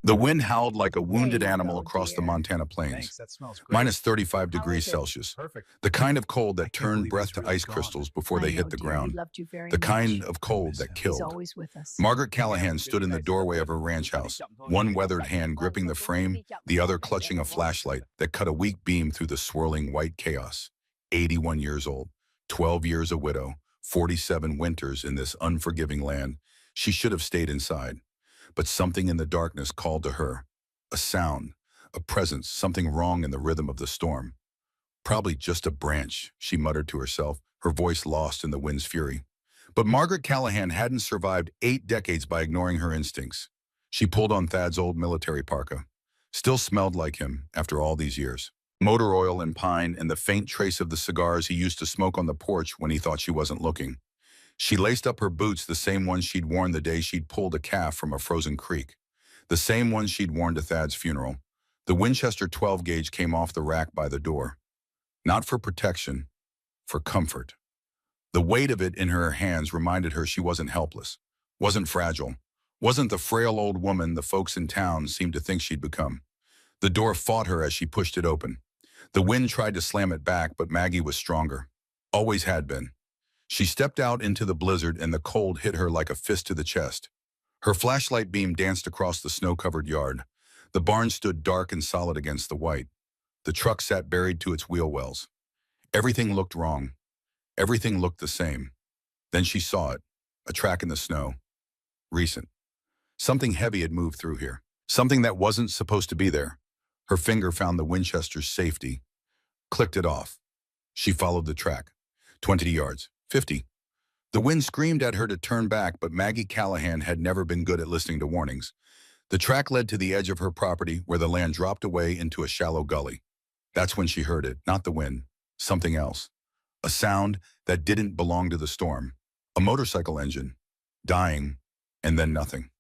The wind howled like a There wounded you animal go, across the dear. Montana plains. Thanks, that smells great. Minus 35 How degrees is it? Celsius. Perfect. The kind of cold I that can't turned believe breath he's to really ice gone. crystals before I they know, hit the dear. He ground. loved you very The kind much. of I cold miss that him. He's killed. always with us. Margaret Callahan stood in the doorway of her ranch house, one weathered hand gripping the frame, the other clutching a flashlight that cut a weak beam through the swirling white chaos. 81 years old, 12 years a widow, 47 winters in this unforgiving land. She should have stayed inside. But something in the darkness called to her. A sound, a presence, something wrong in the rhythm of the storm. Probably just a branch, she muttered to herself, her voice lost in the wind's fury. But Margaret Callahan hadn't survived 8 decades by ignoring her instincts. She pulled on Thad's old military parka. Still smelled like him after all these years. Motor oil and pine and the faint trace of the cigars he used to smoke on the porch when he thought she wasn't looking. She laced up her boots, the same ones she'd worn the day she'd pulled a calf from a frozen creek. The same ones she'd worn to Thad's funeral. The Winchester 12 gauge came off the rack by the door. Not for protection, for comfort. The weight of it in her hands reminded her she wasn't helpless, wasn't fragile, wasn't the frail old woman the folks in town seemed to think she'd become. The door fought her as she pushed it open. The wind tried to slam it back, but Maggie was stronger. Always had been. She stepped out into the blizzard and the cold hit her like a fist to the chest. Her flashlight beam danced across the snow-covered yard. The barn stood dark and solid against the white. The truck sat buried to its wheel wells. Everything looked wrong. Everything looked the same. Then she saw it, a track in the snow. Recent. Something heavy had moved through here. Something that wasn't supposed to be there. Her finger found the Winchester's safety. Clicked it off. She followed the track. 20 yards. 50. The wind screamed at her to turn back, but Maggie Callahan had never been good at listening to warnings. The track led to the edge of her property where the land dropped away into a shallow gully. That's when she heard it, not the wind. Something else. A sound that didn't belong to the storm. A motorcycle engine. Dying, and then nothing.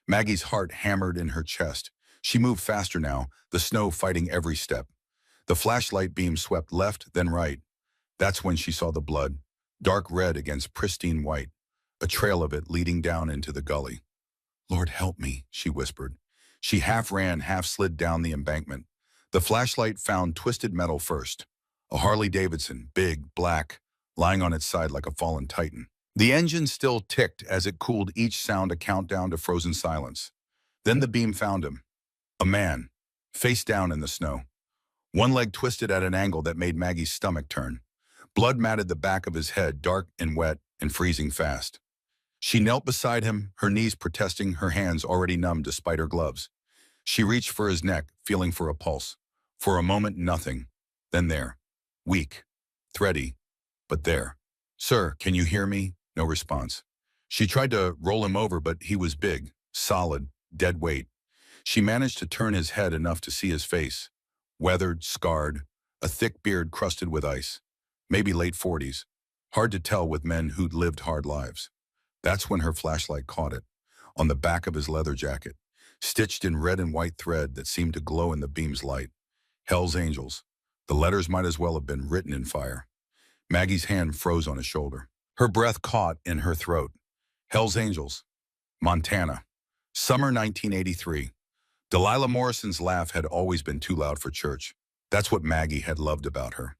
Maggie's heart hammered in her chest. She moved faster now, the snow fighting every step. The flashlight beam swept left, then right. That's when she saw the blood, dark red against pristine white, a trail of it leading down into the gully. "Lord help me," she whispered. She half ran, half slid down the embankment. The flashlight found twisted metal first. A Harley-Davidson, big, black, lying on its side like a fallen titan. The engine still ticked as it cooled each sound, a countdown to frozen silence. Then the beam found him. A man, face down in the snow. One leg twisted at an angle that made Maggie's stomach turn. Blood matted the back of his head, dark and wet and freezing fast. She knelt beside him, her knees protesting, her hands already numb despite her gloves. She reached for his neck, feeling for a pulse. For a moment, nothing. Then there. Weak. Thready. But there. "Sir, can you hear me?" No response. She tried to roll him over, but he was big, solid, dead weight. She managed to turn his head enough to see his face. Weathered, scarred, a thick beard crusted with ice. Maybe late 40s. Hard to tell with men who'd lived hard lives. That's when her flashlight caught it, on the back of his leather jacket, stitched in red and white thread that seemed to glow in the beam's light. Hell's Angels. The letters might as well have been written in fire. Maggie's hand froze on his shoulder. Her breath caught in her throat. Hell's Angels. Montana. Summer 1983. Delilah Morrison's laugh had always been too loud for church. That's what Maggie had loved about her.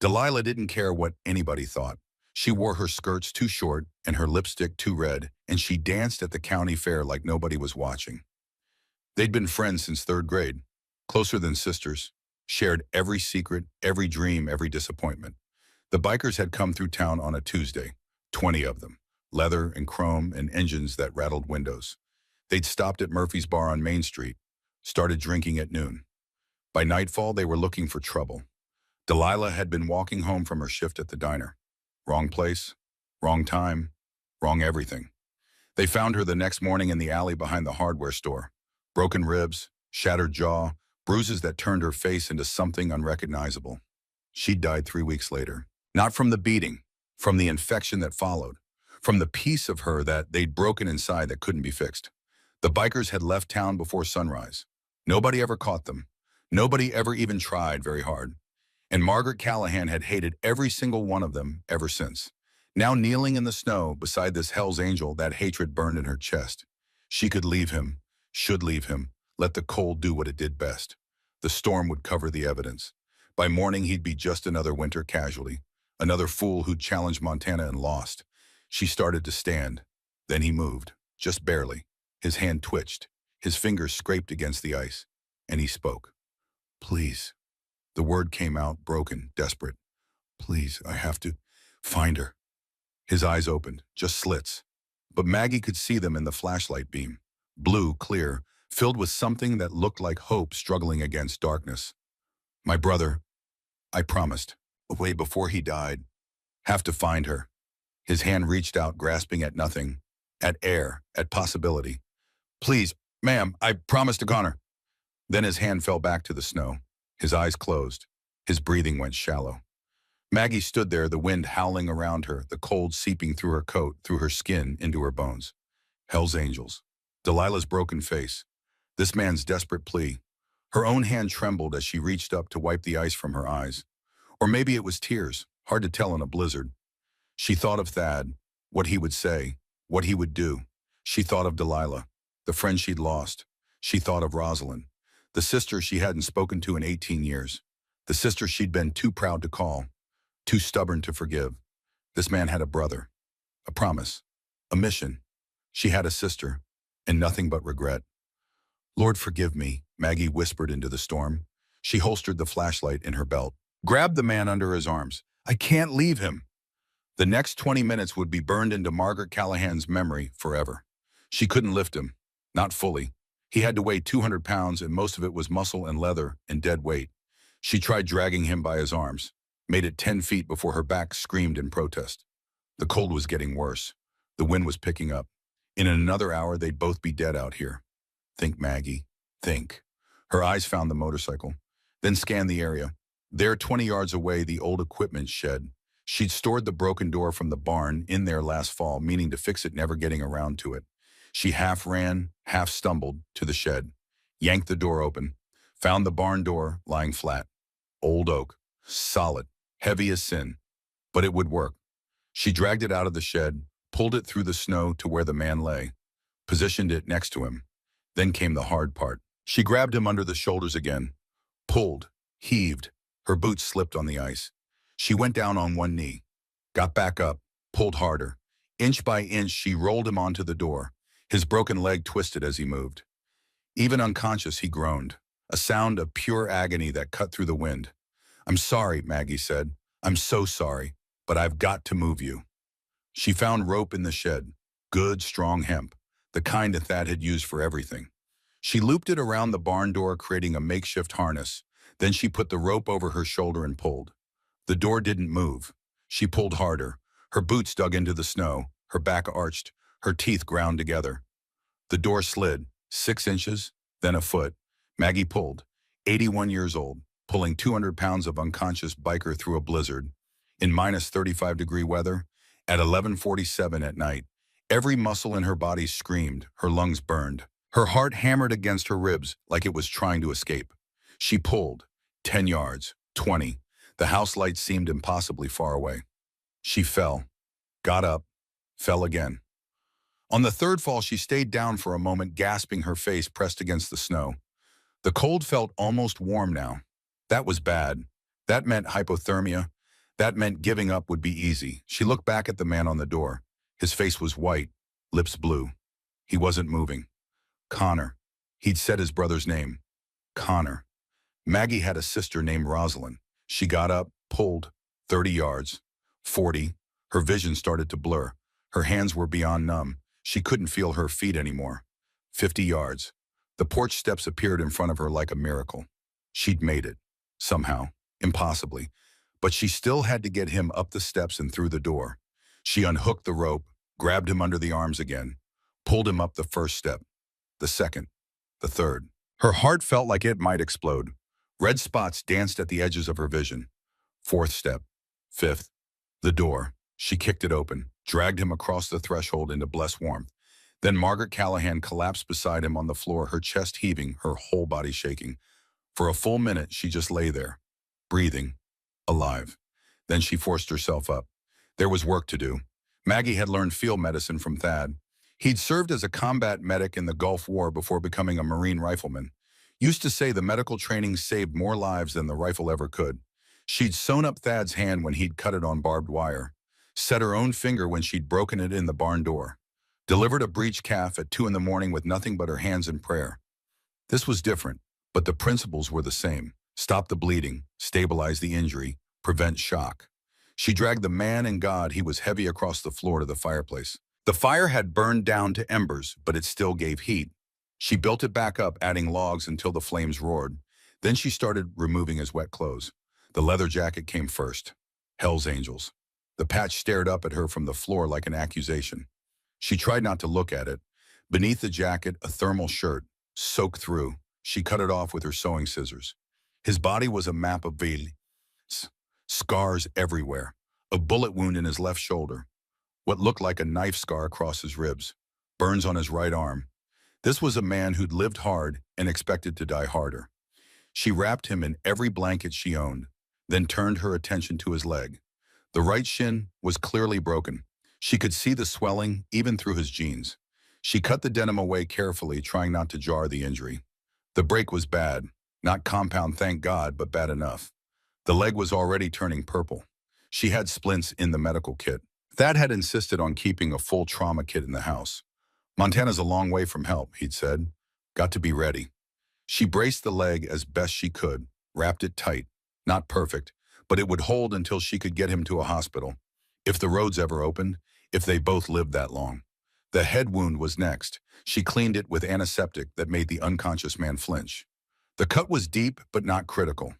Delilah didn't care what anybody thought. She wore her skirts too short and her lipstick too red, and she danced at the county fair like nobody was watching. They'd been friends since 3rd grade, closer than sisters, shared every secret, every dream, every disappointment. The bikers had come through town on a Tuesday, 20 of them, leather and chrome and engines that rattled windows. They'd stopped at Murphy's Bar on Main Street, started drinking at noon. By nightfall, they were looking for trouble. Delilah had been walking home from her shift at the diner. Wrong place, wrong time, wrong everything. They found her the next morning in the alley behind the hardware store. Broken ribs, shattered jaw, bruises that turned her face into something unrecognizable. She died 3 weeks later. Not from the beating, from the infection that followed, from the piece of her that they'd broken inside that couldn't be fixed. The bikers had left town before sunrise. Nobody ever caught them. Nobody ever even tried very hard. And Margaret Callahan had hated every single one of them ever since. Now kneeling in the snow beside this Hell's Angel, that hatred burned in her chest. She could leave him, should leave him, Let the cold do what it did best. The storm would cover the evidence. By morning, he'd be just another winter casualty, another fool who'd challenged Montana and lost. She started to stand. Then he moved, just barely. His hand twitched. His fingers scraped against the ice. And he spoke. Please. The word came out, broken, desperate. Please, I have to find her. His eyes opened, just slits. But Maggie could see them in the flashlight beam. Blue, clear, filled with something that looked like hope struggling against darkness. My brother, I promised, way before he died. Have to find her. His hand reached out, grasping at nothing, at air, at possibility. Please, ma'am, I promised to Connor. Then his hand fell back to the snow. His eyes closed. His breathing went shallow. Maggie stood there, the wind howling around her, the cold seeping through her coat, through her skin, into her bones. Hell's angels. Delilah's broken face. This man's desperate plea. Her own hand trembled as she reached up to wipe the ice from her eyes. Or maybe it was tears, hard to tell in a blizzard. She thought of Thad, what he would say, what he would do. She thought of Delilah, the friend she'd lost. She thought of Rosalind, the sister she hadn't spoken to in 18 years. The sister she'd been too proud to call, too stubborn to forgive. This man had a brother, a promise, a mission. She had a sister, and nothing but regret. Lord, forgive me, Maggie whispered into the storm. She holstered the flashlight in her belt, grabbed the man under his arms. I can't leave him. The next 20 minutes would be burned into Margaret Callahan's memory forever. She couldn't lift him, not fully. He had to weigh 200 pounds, and most of it was muscle and leather and dead weight. She tried dragging him by his arms, made it 10 feet before her back screamed in protest. The cold was getting worse. The wind was picking up. In another hour, they'd both be dead out here. Think, Maggie, think. Her eyes found the motorcycle, then scanned the area. There, 20 yards away, the old equipment shed. She'd stored the broken door from the barn in there last fall, meaning to fix it, never getting around to it. She half ran, half stumbled to the shed, yanked the door open, found the barn door lying flat. Old oak, solid, heavy as sin, but it would work. She dragged it out of the shed, pulled it through the snow to where the man lay, positioned it next to him. Then came the hard part. She grabbed him under the shoulders again, pulled, heaved. Her boots slipped on the ice. She went down on one knee, got back up, pulled harder. Inch by inch, she rolled him onto the door. His broken leg twisted as he moved. Even unconscious, he groaned, a sound of pure agony that cut through the wind. I'm sorry, Maggie said. I'm so sorry, but I've got to move you. She found rope in the shed, good, strong hemp, the kind that Thad had used for everything. She looped it around the barn door, creating a makeshift harness. Then she put the rope over her shoulder and pulled. The door didn't move. She pulled harder. Her boots dug into the snow, her back arched, her teeth ground together. The door slid, 6 inches, then a foot. Maggie pulled, 81 years old, pulling 200 pounds of unconscious biker through a blizzard. In minus 35-degree weather, at 11:47 at night, every muscle in her body screamed, her lungs burned. Her heart hammered against her ribs like it was trying to escape. She pulled, 10 yards, 20. The house lights seemed impossibly far away. She fell, got up, fell again. On the third fall, she stayed down for a moment, gasping, her face pressed against the snow. The cold felt almost warm now. That was bad. That meant hypothermia. That meant giving up would be easy. She looked back at the man on the door. His face was white, lips blue. He wasn't moving. Connor. He'd said his brother's name. Connor. Maggie had a sister named Rosalind. She got up, pulled, 30 yards, 40. Her vision started to blur. Her hands were beyond numb. She couldn't feel her feet anymore. 50 yards. The porch steps appeared in front of her like a miracle. She'd made it. Somehow. Impossibly. But she still had to get him up the steps and through the door. She unhooked the rope, grabbed him under the arms again, pulled him up the first step, the second, the third. Her heart felt like it might explode. Red spots danced at the edges of her vision. Fourth step, fifth, the door. She kicked it open, dragged him across the threshold into blessed warmth. Then Margaret Callahan collapsed beside him on the floor, her chest heaving, her whole body shaking. For a full minute, she just lay there, breathing, alive. Then she forced herself up. There was work to do. Maggie had learned field medicine from Thad. He'd served as a combat medic in the Gulf War before becoming a Marine rifleman. Used to say the medical training saved more lives than the rifle ever could. She'd sewn up Thad's hand when he'd cut it on barbed wire, set her own finger when she'd broken it in the barn door, delivered a breech calf at 2 in the morning with nothing but her hands in prayer. This was different, but the principles were the same. Stop the bleeding, stabilize the injury, prevent shock. She dragged the man and God he was heavy across the floor to the fireplace. The fire had burned down to embers, but it still gave heat. She built it back up, adding logs until the flames roared. Then she started removing his wet clothes. The leather jacket came first. Hell's Angels. The patch stared up at her from the floor like an accusation. She tried not to look at it. Beneath the jacket, a thermal shirt, soaked through. She cut it off with her sewing scissors. His body was a map of veins, scars everywhere, a bullet wound in his left shoulder, what looked like a knife scar across his ribs, burns on his right arm. This was a man who'd lived hard and expected to die harder. She wrapped him in every blanket she owned, then turned her attention to his leg. The right shin was clearly broken. She could see the swelling even through his jeans. She cut the denim away carefully, trying not to jar the injury. The break was bad. Not compound, thank God, but bad enough. The leg was already turning purple. She had splints in the medical kit. Thad had insisted on keeping a full trauma kit in the house. Montana's a long way from help, he'd said. Got to be ready. She braced the leg as best she could, wrapped it tight. Not perfect, but it would hold until she could get him to a hospital. If the roads ever opened, if they both lived that long. The head wound was next. She cleaned it with antiseptic that made the unconscious man flinch. The cut was deep, but not critical.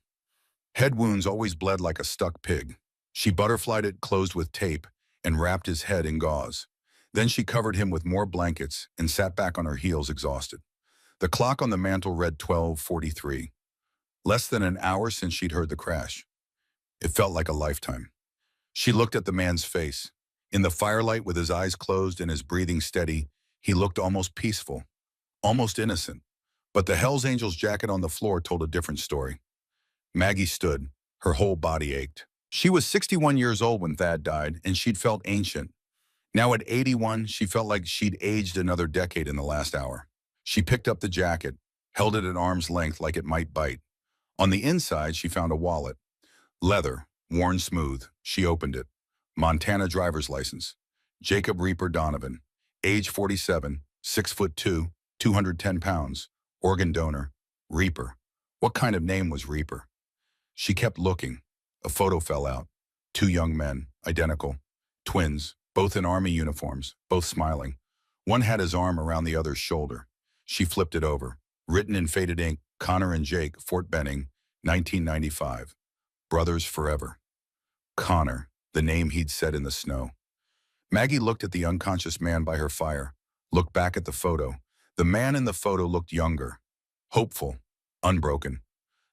Head wounds always bled like a stuck pig. She butterflied it closed with tape and wrapped his head in gauze. Then she covered him with more blankets and sat back on her heels exhausted. The clock on the mantel read 12:43. Less than an hour since she'd heard the crash. It felt like a lifetime. She looked at the man's face. In the firelight, with his eyes closed and his breathing steady, he looked almost peaceful, almost innocent. But the Hell's Angels jacket on the floor told a different story. Maggie stood. Her whole body ached. She was 61 years old when Thad died, and she'd felt ancient. Now at 81, she felt like she'd aged another decade in the last hour. She picked up the jacket, held it at arm's length like it might bite. On the inside, she found a wallet. Leather, worn smooth. She opened it. Montana driver's license. Jacob Reaper Donovan. Age 47, 6'2", 210 pounds. Organ donor. Reaper. What kind of name was Reaper? She kept looking. A photo fell out. 2 young men, identical. Twins, both in Army uniforms, both smiling. One had his arm around the other's shoulder. She flipped it over. Written in faded ink, Connor and Jake, Fort Benning, 1995. Brothers forever. Connor, the name he'd said in the snow. Maggie looked at the unconscious man by her fire, looked back at the photo. The man in the photo looked younger, hopeful, unbroken.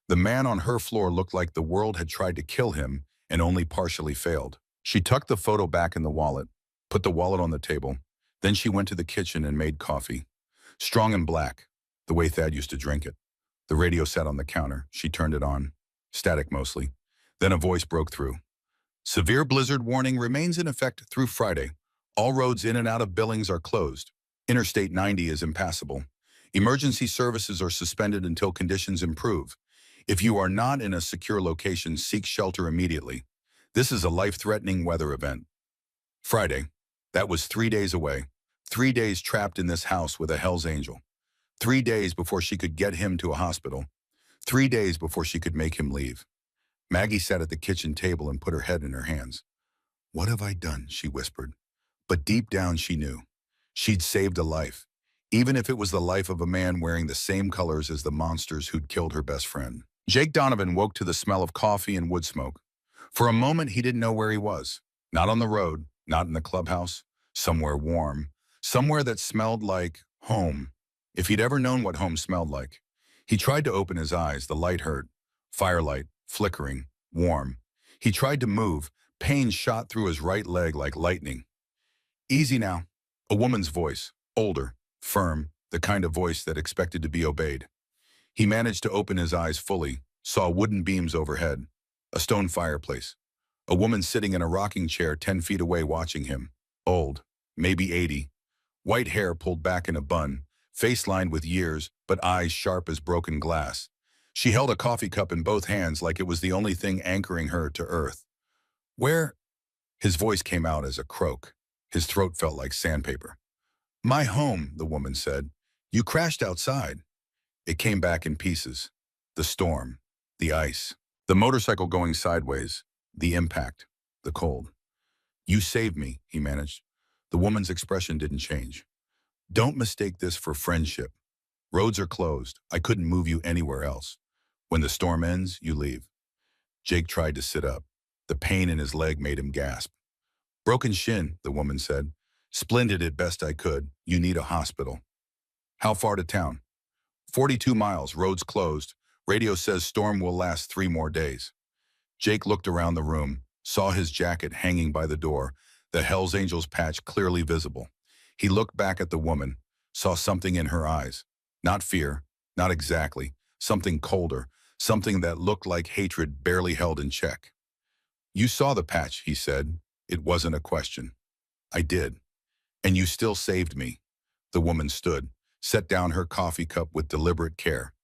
The man on her floor looked like the world had tried to kill him and only partially failed. She tucked the photo back in the wallet, put the wallet on the table. Then she went to the kitchen and made coffee. Strong and black, the way Thad used to drink it. The radio sat on the counter. She turned it on. Static mostly. Then a voice broke through. Severe blizzard warning remains in effect through Friday. All roads in and out of Billings are closed. Interstate 90 is impassable. Emergency services are suspended until conditions improve. If you are not in a secure location, seek shelter immediately. This is a life-threatening weather event. Friday. That was 3 days away. 3 days trapped in this house with a Hell's Angel. 3 days before she could get him to a hospital. 3 days before she could make him leave. Maggie sat at the kitchen table and put her head in her hands. What have I done? She whispered. But deep down she knew. She'd saved a life, even if it was the life of a man wearing the same colors as the monsters who'd killed her best friend. Jake Donovan woke to the smell of coffee and wood smoke. For a moment, he didn't know where he was. Not on the road, not in the clubhouse, somewhere warm, somewhere that smelled like home. If he'd ever known what home smelled like. He tried to open his eyes, the light hurt. Firelight, flickering, warm. He tried to move, pain shot through his right leg like lightning. Easy now. A woman's voice, older, firm, the kind of voice that expected to be obeyed. He managed to open his eyes fully, saw wooden beams overhead, a stone fireplace, a woman sitting in a rocking chair 10 feet away watching him, old, maybe 80, White hair pulled back in a bun, face lined with years, but eyes sharp as broken glass. She held a coffee cup in both hands like it was the only thing anchoring her to earth. Where? His voice came out as a croak. His throat felt like sandpaper. My home, the woman said. You crashed outside. It came back in pieces. The storm, the ice, the motorcycle going sideways, the impact, the cold. You saved me, he managed. The woman's expression didn't change. Don't mistake this for friendship. Roads are closed. I couldn't move you anywhere else. When the storm ends, you leave. Jake tried to sit up. The pain in his leg made him gasp. Broken shin, the woman said. Splinted it best I could. You need a hospital. How far to town? 42 miles, roads closed. Radio says storm will last 3 more days. Jake looked around the room, saw his jacket hanging by the door, the Hells Angels patch clearly visible. He looked back at the woman, saw something in her eyes. Not fear, not exactly, something colder, something that looked like hatred barely held in check. You saw the patch, he said. It wasn't a question. I did. And you still saved me. The woman stood, set down her coffee cup with deliberate care.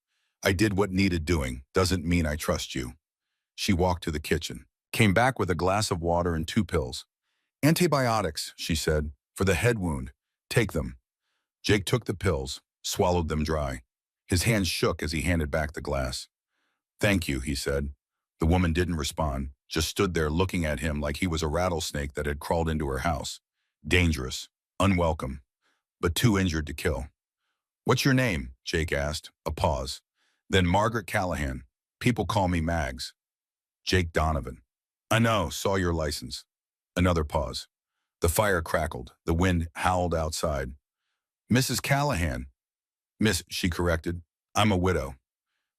I did what needed doing, doesn't mean I trust you. She walked to the kitchen, came back with a glass of water and 2 pills. Antibiotics, she said, for the head wound. Take them. Jake took the pills, swallowed them dry. His hands shook as he handed back the glass. Thank you, he said. The woman didn't respond, just stood there looking at him like he was a rattlesnake that had crawled into her house. Dangerous, unwelcome, but too injured to kill. What's your name? Jake asked. A pause. Then Margaret Callahan. People call me Mags. Jake Donovan. I know, saw your license. Another pause. The fire crackled. The wind howled outside. Mrs. Callahan. Miss, she corrected. I'm a widow.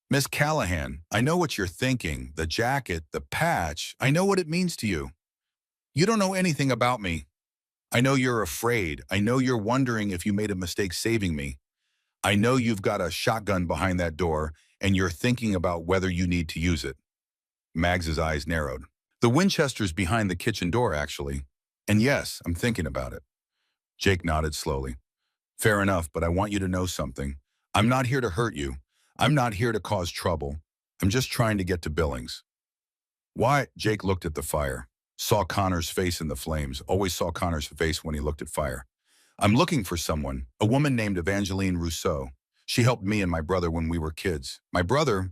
Miss Callahan, I know what you're thinking. The jacket, the patch, I know what it means to you. You don't know anything about me. I know you're afraid. I know you're wondering if you made a mistake saving me. I know you've got a shotgun behind that door and you're thinking about whether you need to use it. Mags's eyes narrowed. The Winchester's behind the kitchen door, actually. And yes, I'm thinking about it. Jake nodded slowly. Fair enough, but I want you to know something. I'm not here to hurt you. I'm not here to cause trouble. I'm just trying to get to Billings. Why? Jake looked at the fire. Saw Connor's face in the flames. Always saw Connor's face when he looked at fire. I'm looking for someone, a woman named Evangeline Rousseau. She helped me and my brother when we were kids. My brother,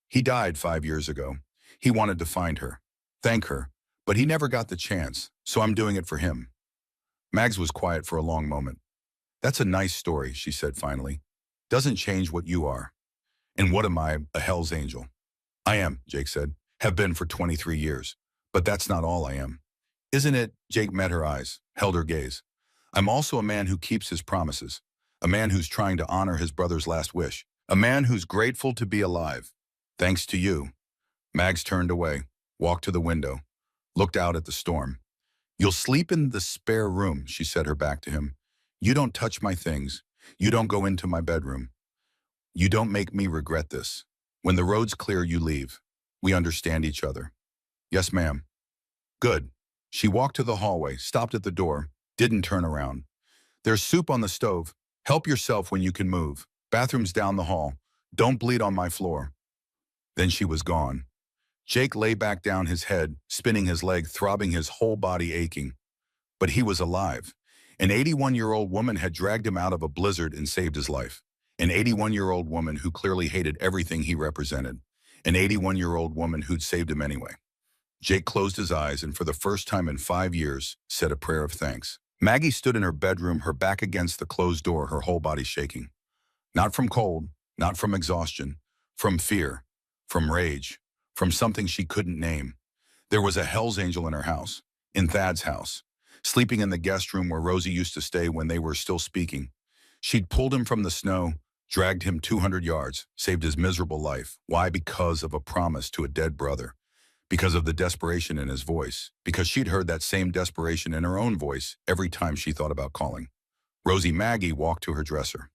he died 5 years ago. He wanted to find her, thank her, but he never got the chance, so I'm doing it for him. Mags was quiet for a long moment. That's a nice story, she said finally. Doesn't change what you are. And what am I, a Hell's Angel? I am, Jake said. Have been for 23 years. But that's not all I am. Isn't it? Jake met her eyes, held her gaze. I'm also a man who keeps his promises. A man who's trying to honor his brother's last wish. A man who's grateful to be alive. Thanks to you. Mags turned away, walked to the window, looked out at the storm. You'll sleep in the spare room, she said, her back to him. You don't touch my things. You don't go into my bedroom. You don't make me regret this. When the road's clear, you leave. We understand each other. Yes, ma'am. Good. She walked to the hallway, stopped at the door, didn't turn around. There's soup on the stove. Help yourself when you can move. Bathroom's down the hall. Don't bleed on my floor. Then she was gone. Jake lay back down, his head, spinning his leg, throbbing, his whole body aching. But he was alive. An 81-year-old woman had dragged him out of a blizzard and saved his life. An 81-year-old woman who clearly hated everything he represented. An 81-year-old woman who'd saved him anyway. Jake closed his eyes and for the first time in 5 years, said a prayer of thanks. Maggie stood in her bedroom, her back against the closed door, her whole body shaking. Not from cold, not from exhaustion, from fear, from rage, from something she couldn't name. There was a Hell's Angel in her house, in Thad's house, sleeping in the guest room where Rosie used to stay when they were still speaking. She'd pulled him from the snow, dragged him 200 yards, saved his miserable life. Why? Because of a promise to a dead brother. Because of the desperation in his voice. Because she'd heard that same desperation in her own voice every time she thought about calling. Rosie Maggie walked to her dresser.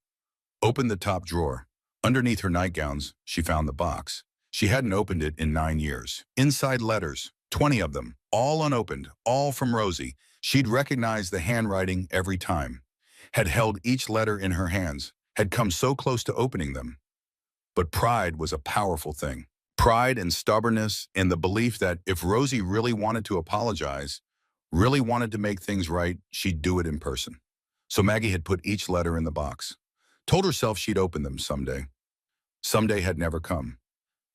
Opened the top drawer. Underneath her nightgowns, she found the box. She hadn't opened it in 9 years. Inside letters, 20 of them, all unopened, all from Rosie. She'd recognized the handwriting every time. had held each letter in her hands, had come so close to opening them. But pride was a powerful thing. Pride and stubbornness and the belief that if Rosie really wanted to apologize, really wanted to make things right, she'd do it in person. So Maggie had put each letter in the box, told herself she'd open them someday. Someday had never come.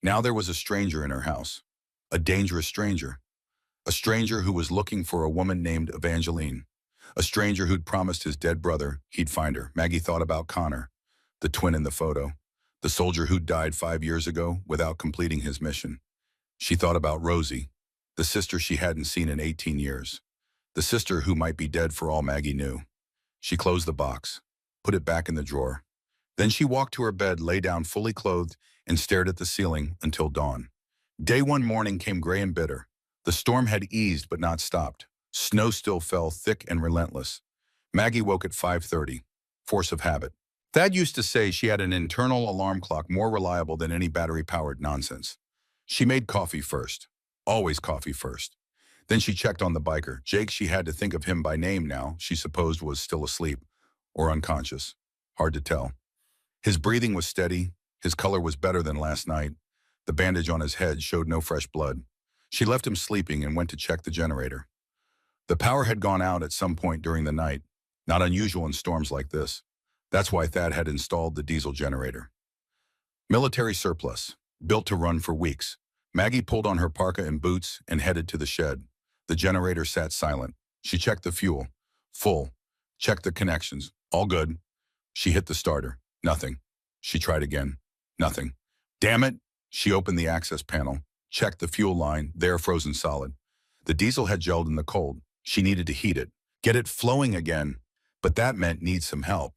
Now there was a stranger in her house, a dangerous stranger, a stranger who was looking for a woman named Evangeline, a stranger who'd promised his dead brother he'd find her. Maggie thought about Connor, the twin in the photo, the soldier who'd died 5 years ago without completing his mission. She thought about Rosie, the sister she hadn't seen in 18 years, the sister who might be dead for all Maggie knew. She closed the box, put it back in the drawer. Then she walked to her bed, lay down fully clothed, and stared at the ceiling until dawn. Day one morning came gray and bitter. The storm had eased but not stopped. Snow still fell thick and relentless. Maggie woke at 5:30, force of habit. Thad used to say she had an internal alarm clock more reliable than any battery-powered nonsense. She made coffee first, always coffee first. Then she checked on the biker. Jake, she had to think of him by name now, she supposed was still asleep or unconscious. Hard to tell. His breathing was steady. His color was better than last night. The bandage on his head showed no fresh blood. She left him sleeping and went to check the generator. The power had gone out at some point during the night, not unusual in storms like this. That's why Thad had installed the diesel generator. Military surplus, built to run for weeks. Maggie pulled on her parka and boots and headed to the shed. The generator sat silent. She checked the fuel. Full. Checked the connections. All good. She hit the starter. Nothing. She tried again. Nothing. Damn it! She opened the access panel, checked the fuel line, there frozen solid. The diesel had gelled in the cold. She needed to heat it, get it flowing again, but that meant need some help.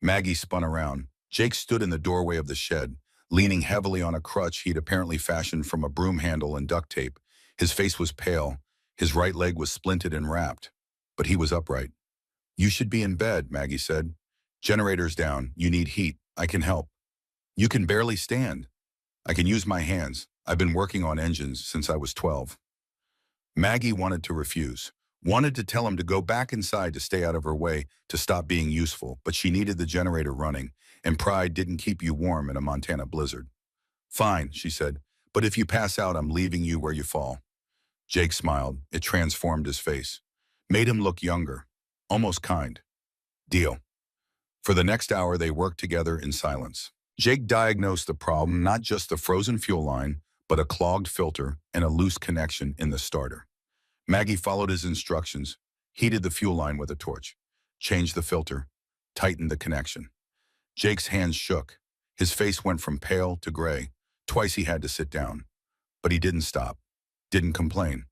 Maggie spun around. Jake stood in the doorway of the shed, leaning heavily on a crutch he'd apparently fashioned from a broom handle and duct tape. His face was pale. His right leg was splinted and wrapped, but he was upright. You should be in bed, Maggie said. Generator's down. You need heat. I can help. You can barely stand. I can use my hands. I've been working on engines since I was 12. Maggie wanted to refuse, wanted to tell him to go back inside to stay out of her way, to stop being useful, but she needed the generator running, and pride didn't keep you warm in a Montana blizzard. Fine, she said, but if you pass out, I'm leaving you where you fall. Jake smiled. It transformed his face, made him look younger, almost kind. Deal. For the next hour, they worked together in silence. Jake diagnosed the problem, not just the frozen fuel line, but a clogged filter and a loose connection in the starter. Maggie followed his instructions, heated the fuel line with a torch, changed the filter, tightened the connection. Jake's hands shook. His face went from pale to gray. Twice he had to sit down. But he didn't stop, didn't complain.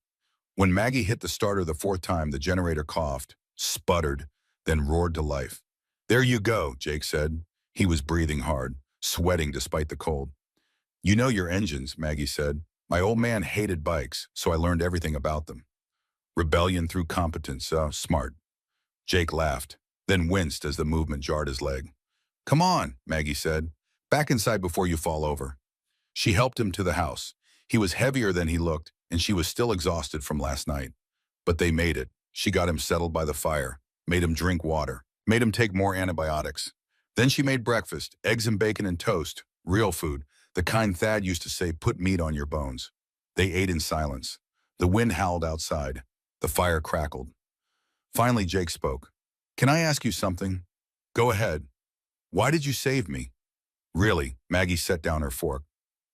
When Maggie hit the starter the fourth time, the generator coughed, sputtered, then roared to life. There you go, Jake said. He was breathing hard, sweating despite the cold. You know your engines, Maggie said. My old man hated bikes, so I learned everything about them. Rebellion through competence, smart. Jake laughed, then winced as the movement jarred his leg. Come on, Maggie said. Back inside before you fall over. She helped him to the house. He was heavier than he looked, and she was still exhausted from last night. But they made it. She got him settled by the fire, made him drink water, made him take more antibiotics. Then she made breakfast, eggs and bacon and toast, real food, the kind Thad used to say, put meat on your bones. They ate in silence. The wind howled outside. The fire crackled. Finally, Jake spoke. Can I ask you something? Go ahead. Why did you save me? Really, Maggie set down her fork,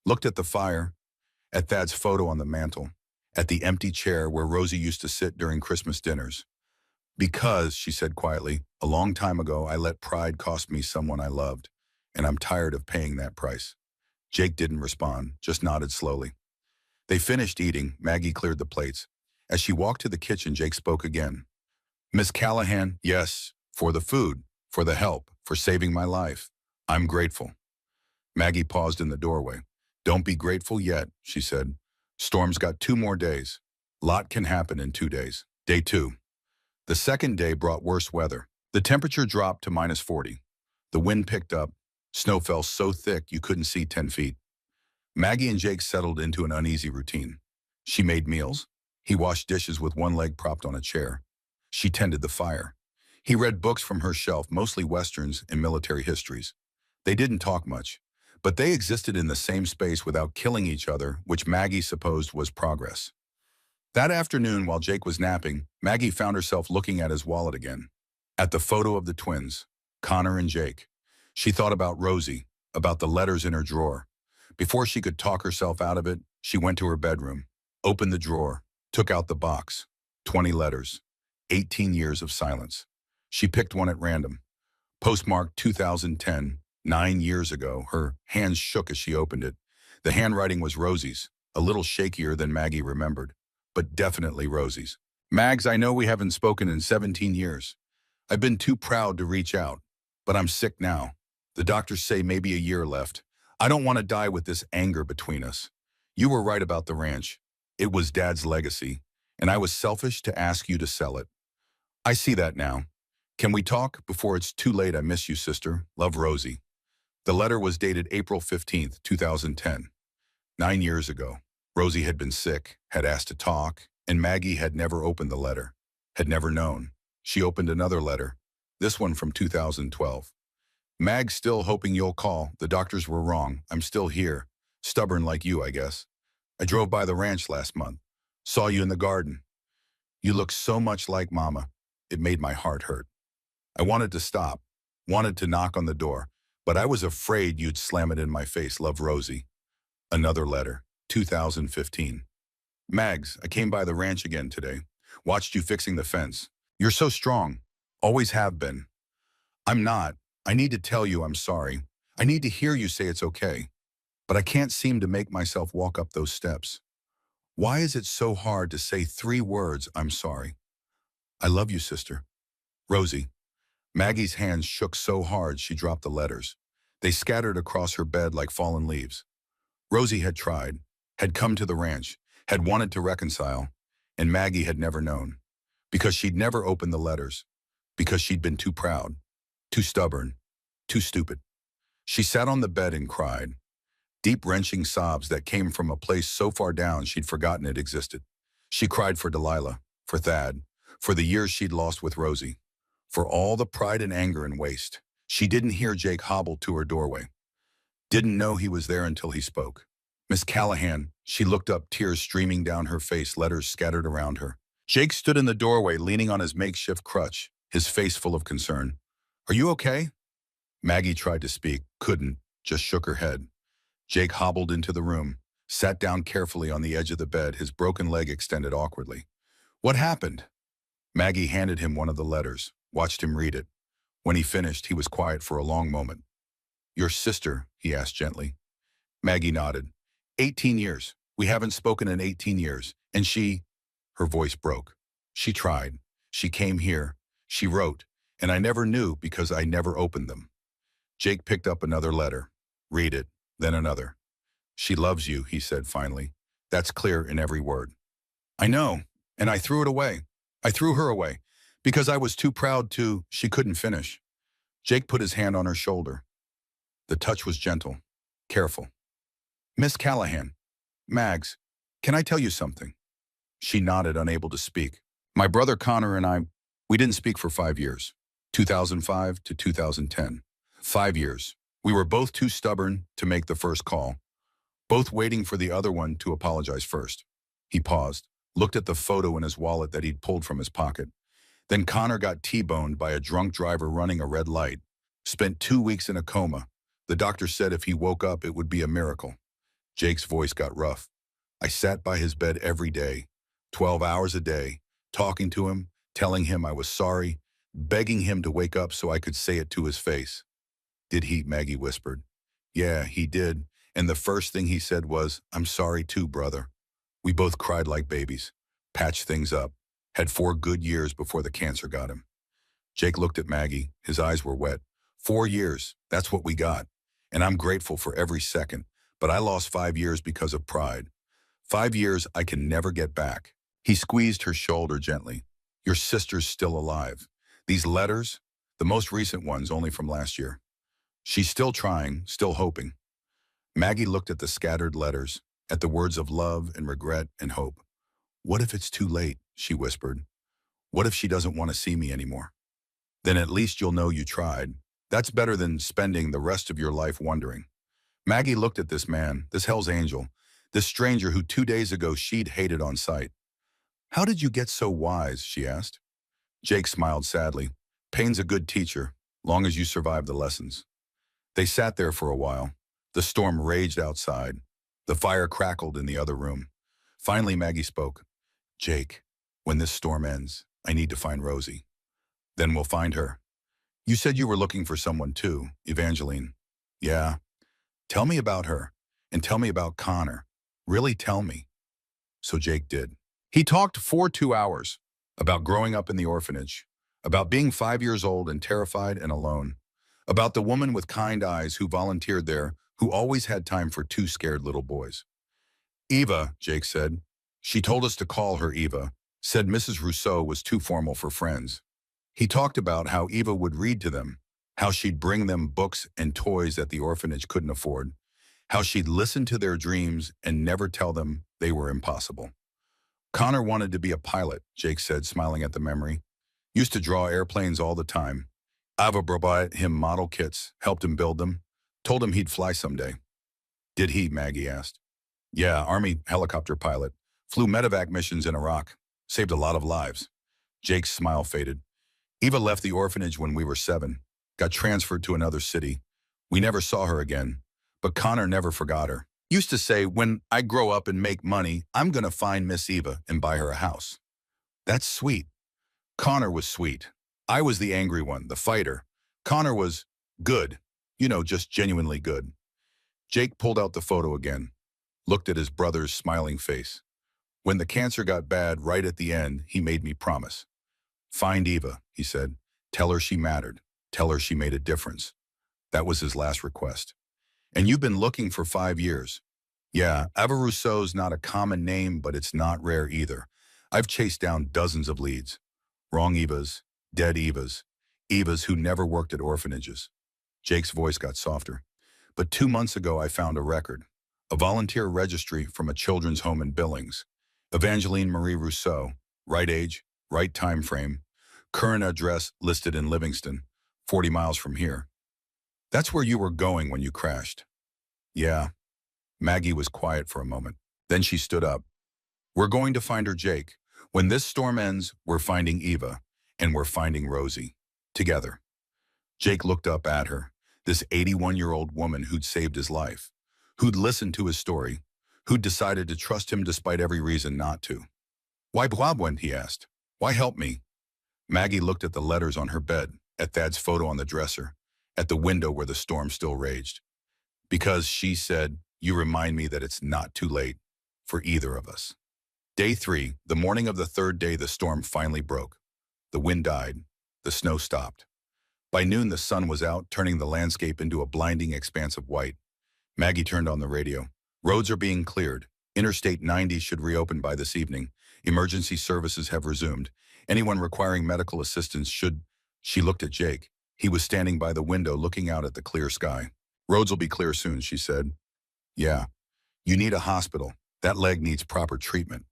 looked at the fire, at Thad's photo on the mantel, at the empty chair where Rosie used to sit during Christmas dinners. Because, she said quietly, a long time ago I let pride cost me someone I loved, and I'm tired of paying that price. Jake didn't respond, just nodded slowly. They finished eating. Maggie cleared the plates. As she walked to the kitchen, Jake spoke again. Miss Callahan, yes, for the food, for the help, for saving my life. I'm grateful. Maggie paused in the doorway. Don't be grateful yet, she said. Storm's got 2 more days. Lot can happen in 2 days. Day 2. The second day brought worse weather. The temperature dropped to -40. The wind picked up. Snow fell so thick you couldn't see 10 feet. Maggie and Jake settled into an uneasy routine. She made meals. He washed dishes with one leg propped on a chair. She tended the fire. He read books from her shelf, mostly westerns and military histories. They didn't talk much, but they existed in the same space without killing each other, which Maggie supposed was progress. That afternoon, while Jake was napping, Maggie found herself looking at his wallet again. At the photo of the twins, Connor and Jake. She thought about Rosie, about the letters in her drawer. Before she could talk herself out of it, she went to her bedroom, opened the drawer, took out the box. 20 letters. 18 years of silence. She picked one at random. Postmarked 2010, 9 years ago. Her hands shook as she opened it. The handwriting was Rosie's, a little shakier than Maggie remembered, but definitely Rosie's. Mags, I know we haven't spoken in 17 years. I've been too proud to reach out, but I'm sick now. The doctors say maybe a year left. I don't want to die with this anger between us. You were right about the ranch. It was Dad's legacy, and I was selfish to ask you to sell it. I see that now. Can we talk before it's too late? I miss you, sister. Love, Rosie. The letter was dated April 15th, 2010. 9 years ago. Rosie had been sick, had asked to talk, and Maggie had never opened the letter, had never known. She opened another letter, this one from 2012. Mag, still hoping you'll call. The doctors were wrong. I'm still here. Stubborn like you, I guess. I drove by the ranch last month. Saw you in the garden. You look so much like Mama. It made my heart hurt. I wanted to stop, wanted to knock on the door, but I was afraid you'd slam it in my face. Love, Rosie. Another letter, 2015. Mags, I came by the ranch again today. Watched you fixing the fence. You're so strong. Always have been. I'm not. I need to tell you I'm sorry. I need to hear you say it's okay. But I can't seem to make myself walk up those steps. Why is it so hard to say 3 words, I'm sorry? I love you, sister. Rosie. Maggie's hands shook so hard she dropped the letters. They scattered across her bed like fallen leaves. Rosie had tried, had come to the ranch, had wanted to reconcile, and Maggie had never known. Because she'd never opened the letters. Because she'd been too proud, too stubborn, too stupid. She sat on the bed and cried. Deep, wrenching sobs that came from a place so far down she'd forgotten it existed. She cried for Delilah, for Thad, for the years she'd lost with Rosie, for all the pride and anger and waste. She didn't hear Jake hobble to her doorway. Didn't know he was there until he spoke. Miss Callahan, she looked up, tears streaming down her face, letters scattered around her. Jake stood in the doorway, leaning on his makeshift crutch, his face full of concern. Are you okay? Maggie tried to speak, couldn't, just shook her head. Jake hobbled into the room, sat down carefully on the edge of the bed, his broken leg extended awkwardly. What happened? Maggie handed him one of the letters, watched him read it. When he finished, he was quiet for a long moment. Your sister, he asked gently. Maggie nodded. 18 years. We haven't spoken in 18 years. And she, her voice broke. She tried. She came here. She wrote. And I never knew because I never opened them. Jake picked up another letter. Read it. Then another. She loves you, he said finally. That's clear in every word. I know, and I threw it away. I threw her away, because I was too proud to. She couldn't finish. Jake put his hand on her shoulder. The touch was gentle, careful. Miss Callahan, Mags, can I tell you something? She nodded, unable to speak. My brother Connor and I, we didn't speak for 5 years, 2005 to 2010. 5 years. We were both too stubborn to make the first call, both waiting for the other one to apologize first. He paused, looked at the photo in his wallet that he'd pulled from his pocket. Then Connor got T-boned by a drunk driver running a red light. Spent 2 weeks in a coma. The doctor said if he woke up, it would be a miracle. Jake's voice got rough. I sat by his bed every day, 12 hours a day, talking to him, telling him I was sorry, begging him to wake up so I could say it to his face. Did he? Maggie whispered. Yeah, he did. And the first thing he said was, I'm sorry too, brother. We both cried like babies, patched things up, had 4 good years before the cancer got him. Jake looked at Maggie. His eyes were wet. 4 years, that's what we got. And I'm grateful for every second, but I lost 5 years because of pride. 5 years I can never get back. He squeezed her shoulder gently. Your sister's still alive. These letters, the most recent ones only from last year. She's still trying, still hoping. Maggie looked at the scattered letters, at the words of love and regret and hope. What if it's too late, she whispered. What if she doesn't want to see me anymore? Then at least you'll know you tried. That's better than spending the rest of your life wondering. Maggie looked at this man, this Hell's Angel, this stranger who 2 days ago she'd hated on sight. How did you get so wise, she asked. Jake smiled sadly. Pain's a good teacher, long as you survive the lessons. They sat there for a while. The storm raged outside. The fire crackled in the other room. Finally, Maggie spoke. Jake, when this storm ends, I need to find Rosie. Then we'll find her. You said you were looking for someone too, Evangeline. Yeah. Tell me about her, and tell me about Connor. Really tell me. So Jake did. He talked for 2 hours about growing up in the orphanage, about being 5 years old and terrified and alone, about the woman with kind eyes who volunteered there, who always had time for 2 scared little boys. Eva, Jake said. She told us to call her Eva, said Mrs. Rousseau was too formal for friends. He talked about how Eva would read to them, how she'd bring them books and toys that the orphanage couldn't afford, how she'd listen to their dreams and never tell them they were impossible. Connor wanted to be a pilot, Jake said, smiling at the memory. Used to draw airplanes all the time. Ava brought him model kits, helped him build them, told him he'd fly someday. Did he, Maggie asked. Yeah, Army helicopter pilot. Flew medevac missions in Iraq. Saved a lot of lives. Jake's smile faded. Eva left the orphanage when we were 7. Got transferred to another city. We never saw her again. But Connor never forgot her. Used to say, when I grow up and make money, I'm gonna find Miss Eva and buy her a house. That's sweet. Connor was sweet. I was the angry one, the fighter. Connor was good. Just genuinely good. Jake pulled out the photo again. Looked at his brother's smiling face. When the cancer got bad right at the end, he made me promise. Find Eva, he said. Tell her she mattered. Tell her she made a difference. That was his last request. And you've been looking for 5 years. Yeah, Ava Rousseau's not a common name, but it's not rare either. I've chased down dozens of leads. Wrong Evas, dead Evas, Evas who never worked at orphanages. Jake's voice got softer. But 2 months ago I found a record. A volunteer registry from a children's home in Billings. Evangeline Marie Rousseau, right age, right time frame, current address listed in Livingston, 40 miles from here. That's where you were going when you crashed. Yeah. Maggie was quiet for a moment. Then she stood up. We're going to find her, Jake. When this storm ends, we're finding Eva, and we're finding Rosie. Together. Jake looked up at her, this 81-year-old woman who'd saved his life, who'd listened to his story, who'd decided to trust him despite every reason not to. Why Blabwent, he asked. Why help me? Maggie looked at the letters on her bed, at Thad's photo on the dresser, at the window where the storm still raged. Because, she said, you remind me that it's not too late for either of us. Day 3, the morning of the 3rd day, the storm finally broke. The wind died. The snow stopped. By noon, the sun was out, turning the landscape into a blinding expanse of white. Maggie turned on the radio. Roads are being cleared. Interstate 90 should reopen by this evening. Emergency services have resumed. Anyone requiring medical assistance should... She looked at Jake. He was standing by the window looking out at the clear sky. Roads will be clear soon, she said. Yeah. You need a hospital. That leg needs proper treatment.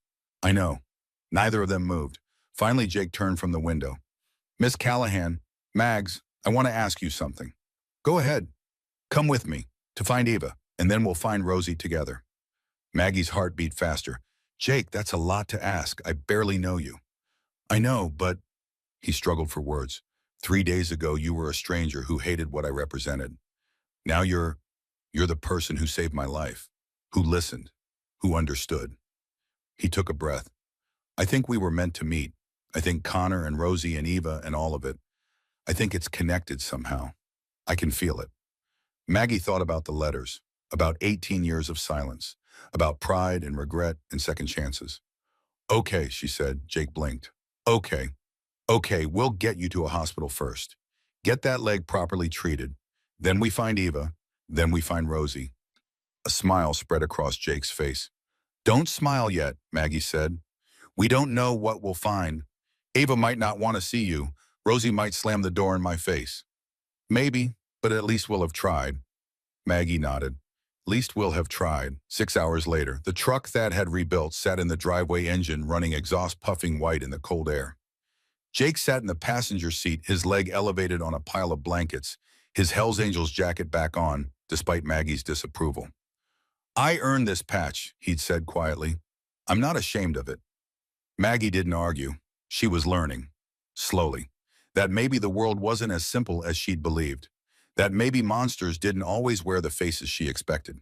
I know. Neither of them moved. Finally, Jake turned from the window. Miss Callahan, Mags, I want to ask you something. Go ahead. Come with me to find Eva, and then we'll find Rosie together. Maggie's heart beat faster. Jake, that's a lot to ask. I barely know you. I know, but... He struggled for words. 3 days ago, you were a stranger who hated what I represented. Now you're the person who saved my life, who listened, who understood. He took a breath. I think we were meant to meet. I think Connor and Rosie and Eva and all of it. I think it's connected somehow. I can feel it. Maggie thought about the letters, about 18 years of silence, about pride and regret and second chances. Okay, she said. Jake blinked. Okay. Okay, we'll get you to a hospital first. Get that leg properly treated. Then we find Eva. Then we find Rosie. A smile spread across Jake's face. Don't smile yet, Maggie said. We don't know what we'll find. Eva might not want to see you. Rosie might slam the door in my face. Maybe, but at least we'll have tried. Maggie nodded. At least we'll have tried. 6 hours later, the truck Thad had rebuilt sat in the driveway, engine running, exhaust puffing white in the cold air. Jake sat in the passenger seat, his leg elevated on a pile of blankets, his Hells Angels jacket back on, despite Maggie's disapproval. "I earned this patch," he'd said quietly. "I'm not ashamed of it." Maggie didn't argue. She was learning, slowly, that maybe the world wasn't as simple as she'd believed, that maybe monsters didn't always wear the faces she expected.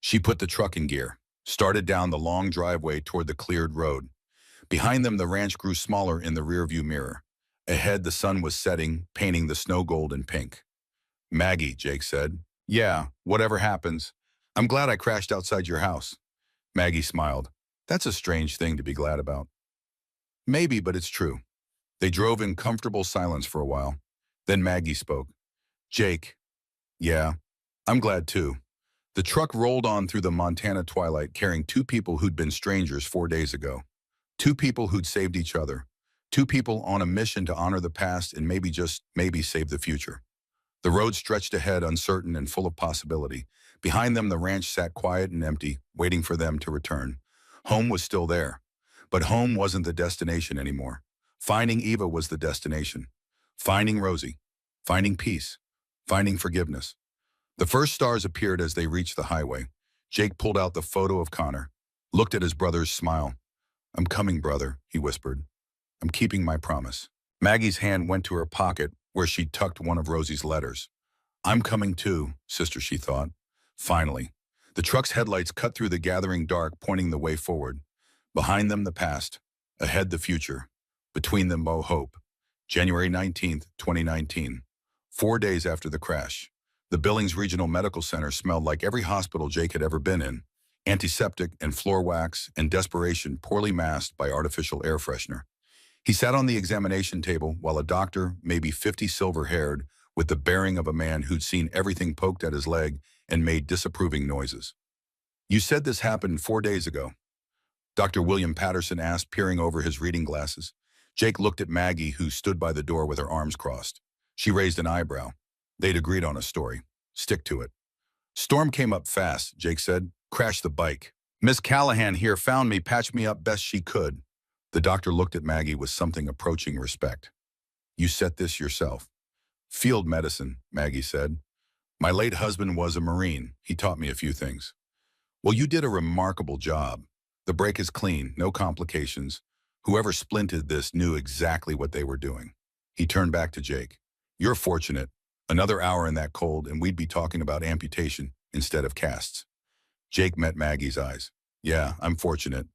She put the truck in gear, started down the long driveway toward the cleared road. Behind them, the ranch grew smaller in the rearview mirror. Ahead, the sun was setting, painting the snow gold and pink. "Maggie," Jake said. "Yeah, whatever happens. I'm glad I crashed outside your house." Maggie smiled. "That's a strange thing to be glad about." "Maybe, but it's true." They drove in comfortable silence for a while. Then Maggie spoke. "Jake, yeah, I'm glad too." The truck rolled on through the Montana twilight carrying two people who'd been strangers 4 days ago. Two people who'd saved each other. Two people on a mission to honor the past and maybe just maybe save the future. The road stretched ahead, uncertain and full of possibility. Behind them, the ranch sat quiet and empty, waiting for them to return. Home was still there, but home wasn't the destination anymore. Finding Eva was the destination. Finding Rosie. Finding peace. Finding forgiveness. The first stars appeared as they reached the highway. Jake pulled out the photo of Connor, looked at his brother's smile. "I'm coming, brother," he whispered. "I'm keeping my promise." Maggie's hand went to her pocket where she'd tucked one of Rosie's letters. "I'm coming too, sister," she thought. Finally, the truck's headlights cut through the gathering dark, pointing the way forward. Behind them, the past. Ahead, the future. Between them, hope. January 19th, 2019. 4 days after the crash. The Billings Regional Medical Center smelled like every hospital Jake had ever been in. Antiseptic and floor wax and desperation poorly masked by artificial air freshener. He sat on the examination table while a doctor, maybe 50 silver-haired, with the bearing of a man who'd seen everything poked at his leg and made disapproving noises. "You said this happened 4 days ago?" Dr. William Patterson asked, peering over his reading glasses. Jake looked at Maggie, who stood by the door with her arms crossed. She raised an eyebrow. They'd agreed on a story. Stick to it. "Storm came up fast," Jake said. "Crashed the bike. Miss Callahan here found me, patched me up best she could." The doctor looked at Maggie with something approaching respect. "You set this yourself?" "Field medicine," Maggie said. "My late husband was a Marine. He taught me a few things." "Well, you did a remarkable job. The break is clean, no complications. Whoever splinted this knew exactly what they were doing." He turned back to Jake. "You're fortunate. Another hour in that cold and we'd be talking about amputation instead of casts." Jake met Maggie's eyes. "Yeah, I'm fortunate."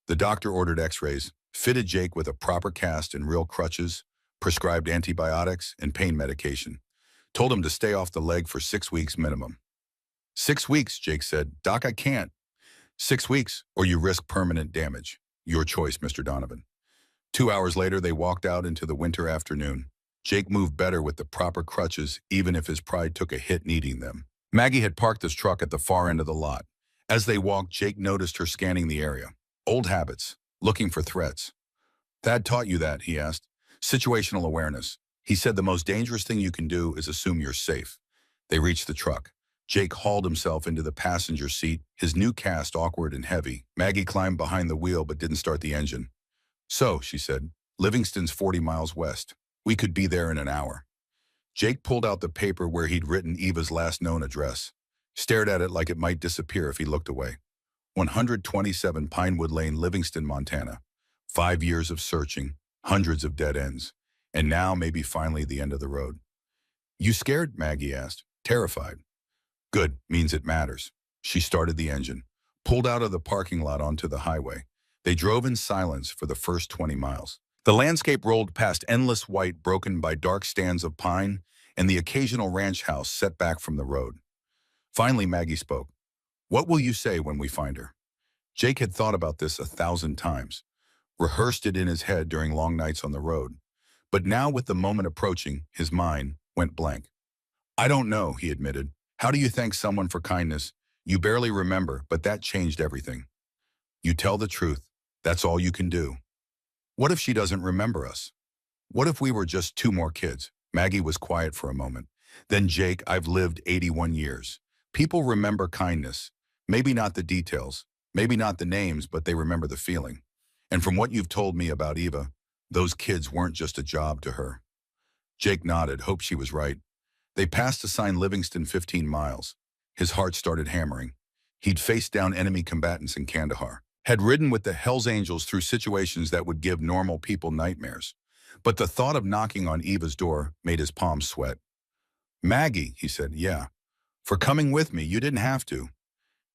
The doctor ordered x-rays, fitted Jake with a proper cast and real crutches, prescribed antibiotics and pain medication. Told him to stay off the leg for 6 weeks minimum. "6 weeks," Jake said. "Doc, I can't." 6 weeks, or you risk permanent damage. Your choice, Mr. Donovan." 2 hours later, they walked out into the winter afternoon. Jake moved better with the proper crutches, even if his pride took a hit needing them. Maggie had parked his truck at the far end of the lot. As they walked, Jake noticed her scanning the area. Old habits, looking for threats. "Thad taught you that?" he asked. "Situational awareness. He said the most dangerous thing you can do is assume you're safe." They reached the truck. Jake hauled himself into the passenger seat, his new cast awkward and heavy. Maggie climbed behind the wheel but didn't start the engine. "So," she said, "Livingston's 40 miles west. We could be there in an hour." Jake pulled out the paper where he'd written Eva's last known address, stared at it like it might disappear if he looked away. 127 Pinewood Lane, Livingston, Montana. 5 years of searching, hundreds of dead ends, and now maybe finally the end of the road. "You scared?" Maggie asked. "Terrified." "Good, means it matters." She started the engine, pulled out of the parking lot onto the highway. They drove in silence for the first 20 miles. The landscape rolled past endless white broken by dark stands of pine and the occasional ranch house set back from the road. Finally, Maggie spoke. "What will you say when we find her?" Jake had thought about this 1,000 times, rehearsed it in his head during long nights on the road. But now, with the moment approaching, his mind went blank. "I don't know," he admitted. "How do you thank someone for kindness? You barely remember, but that changed everything." "You tell the truth. That's all you can do." "What if she doesn't remember us? What if we were just 2 more kids?" Maggie was quiet for a moment. "Then, Jake, I've lived 81 years. People remember kindness. Maybe not the details, maybe not the names, but they remember the feeling. And from what you've told me about Eva, Those kids weren't just a job to her. Jake nodded, hoped she was right. They passed a sign Livingston 15 miles. His heart started hammering. He'd faced down enemy combatants in Kandahar, had ridden with the Hells Angels through situations that would give normal people nightmares. But the thought of knocking on Eva's door made his palms sweat. "Maggie," he said, "yeah. For coming with me, you didn't have to."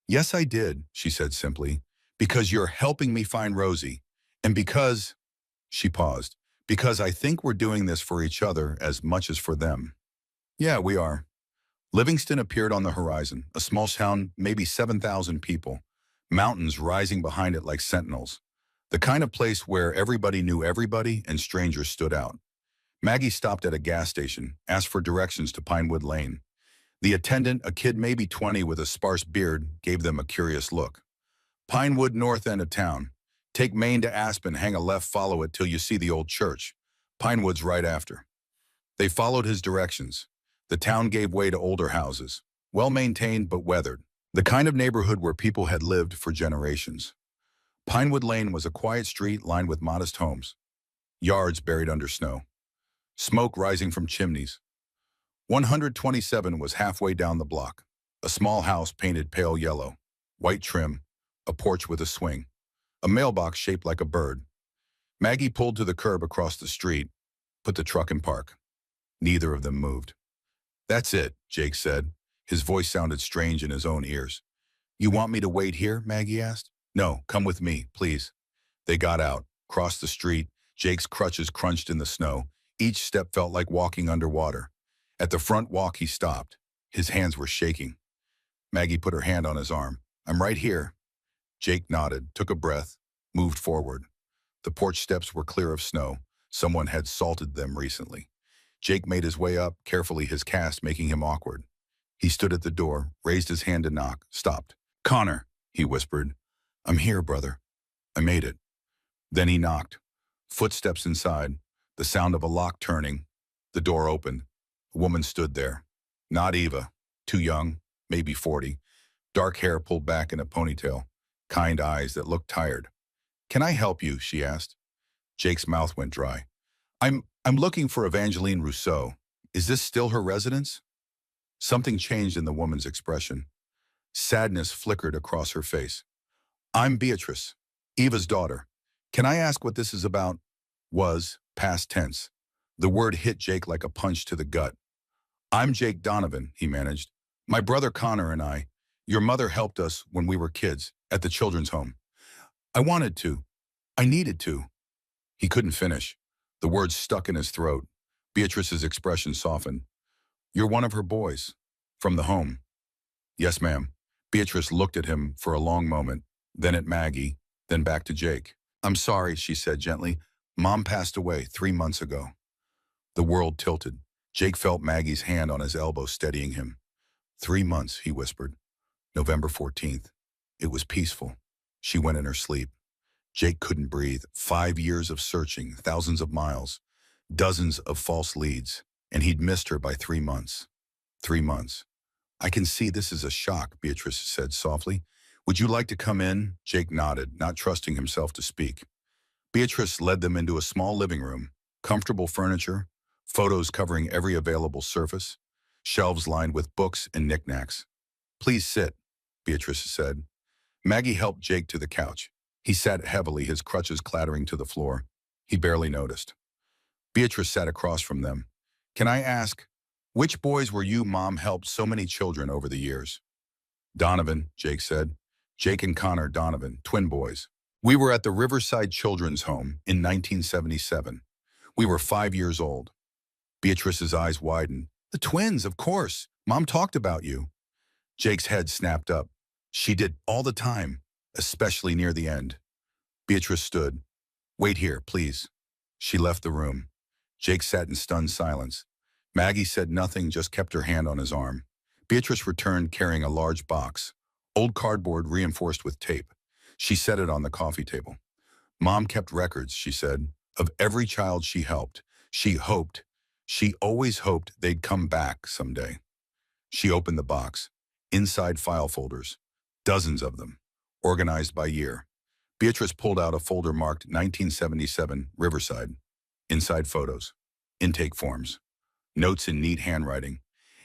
"Yes, I did," she said simply, "because you're helping me find Rosie. And because," she paused, "because I think we're doing this for each other as much as for them." "Yeah, we are." Livingston appeared on the horizon, a small town, maybe 7,000 people, mountains rising behind it like sentinels. The kind of place where everybody knew everybody and strangers stood out. Maggie stopped at a gas station, asked for directions to Pinewood Lane. The attendant, a kid maybe 20 with a sparse beard, gave them a curious look. "Pinewood, north end of town. Take Main to Aspen, hang a left, follow it till you see the old church. Pinewood's right after." They followed his directions. The town gave way to older houses, well-maintained but weathered, the kind of neighborhood where people had lived for generations. Pinewood Lane was a quiet street lined with modest homes, yards buried under snow, smoke rising from chimneys. 127 was halfway down the block, a small house painted pale yellow, white trim, a porch with a swing, a mailbox shaped like a bird. Maggie pulled to the curb across the street, put the truck in park. Neither of them moved. "That's it," Jake said. His voice sounded strange in his own ears. "You want me to wait here?" Maggie asked. "No, come with me, please." They got out, crossed the street. Jake's crutches crunched in the snow. Each step felt like walking underwater. At the front walk, he stopped. His hands were shaking. Maggie put her hand on his arm. "I'm right here." Jake nodded, took a breath, moved forward. The porch steps were clear of snow. Someone had salted them recently. Jake made his way up, carefully, his cast making him awkward. He stood at the door, raised his hand to knock, stopped. "Connor," he whispered. "I'm here, brother. I made it." Then he knocked. Footsteps inside, the sound of a lock turning. The door opened. A woman stood there. Not Eva. Too young, maybe 40. Dark hair pulled back in a ponytail. Kind eyes that looked tired. "Can I help you?" she asked. Jake's mouth went dry. I'm looking for Evangeline Rousseau. Is this still her residence?" Something changed in the woman's expression. Sadness flickered across her face. "I'm Beatrice, Eva's daughter. Can I ask what this is about?" Was, past tense. The word hit Jake like a punch to the gut. "I'm Jake Donovan," he managed. "My brother Connor and I. Your mother helped us when we were kids, at the children's home." "I wanted to. I needed to." He couldn't finish. The words stuck in his throat. Beatrice's expression softened. "You're one of her boys. From the home." "Yes, ma'am." Beatrice looked at him for a long moment, then at Maggie, then back to Jake. "I'm sorry," she said gently. "Mom passed away 3 months ago." The world tilted. Jake felt Maggie's hand on his elbow steadying him. 3 months, he whispered. November 14th. It was peaceful. She went in her sleep. Jake couldn't breathe. 5 years of searching, thousands of miles, dozens of false leads, and he'd missed her by 3 months. 3 months. "I can see this is a shock," Beatrice said softly. "Would you like to come in?" Jake nodded, not trusting himself to speak. Beatrice led them into a small living room, comfortable furniture, photos covering every available surface, shelves lined with books and knickknacks. "Please sit," Beatrice said. Maggie helped Jake to the couch. He sat heavily, his crutches clattering to the floor. He barely noticed. Beatrice sat across from them. "Can I ask, which boys were you Mom helped so many children over the years?" "Donovan," Jake said. "Jake and Connor Donovan, twin boys. We were at the Riverside Children's Home in 1977. We were 5 years old." Beatrice's eyes widened. "The twins, of course. Mom talked about you." Jake's head snapped up. "She did all the time, especially near the end." Beatrice stood. "Wait here, please." She left the room. Jake sat in stunned silence. Maggie said nothing, just kept her hand on his arm. Beatrice returned carrying a large box, old cardboard reinforced with tape. She set it on the coffee table. "Mom kept records," she said, "of every child she helped. She always hoped they'd come back someday." She opened the box. Inside file folders, dozens of them, organized by year. Beatrice pulled out a folder marked 1977, Riverside. Inside photos, intake forms, notes in neat handwriting,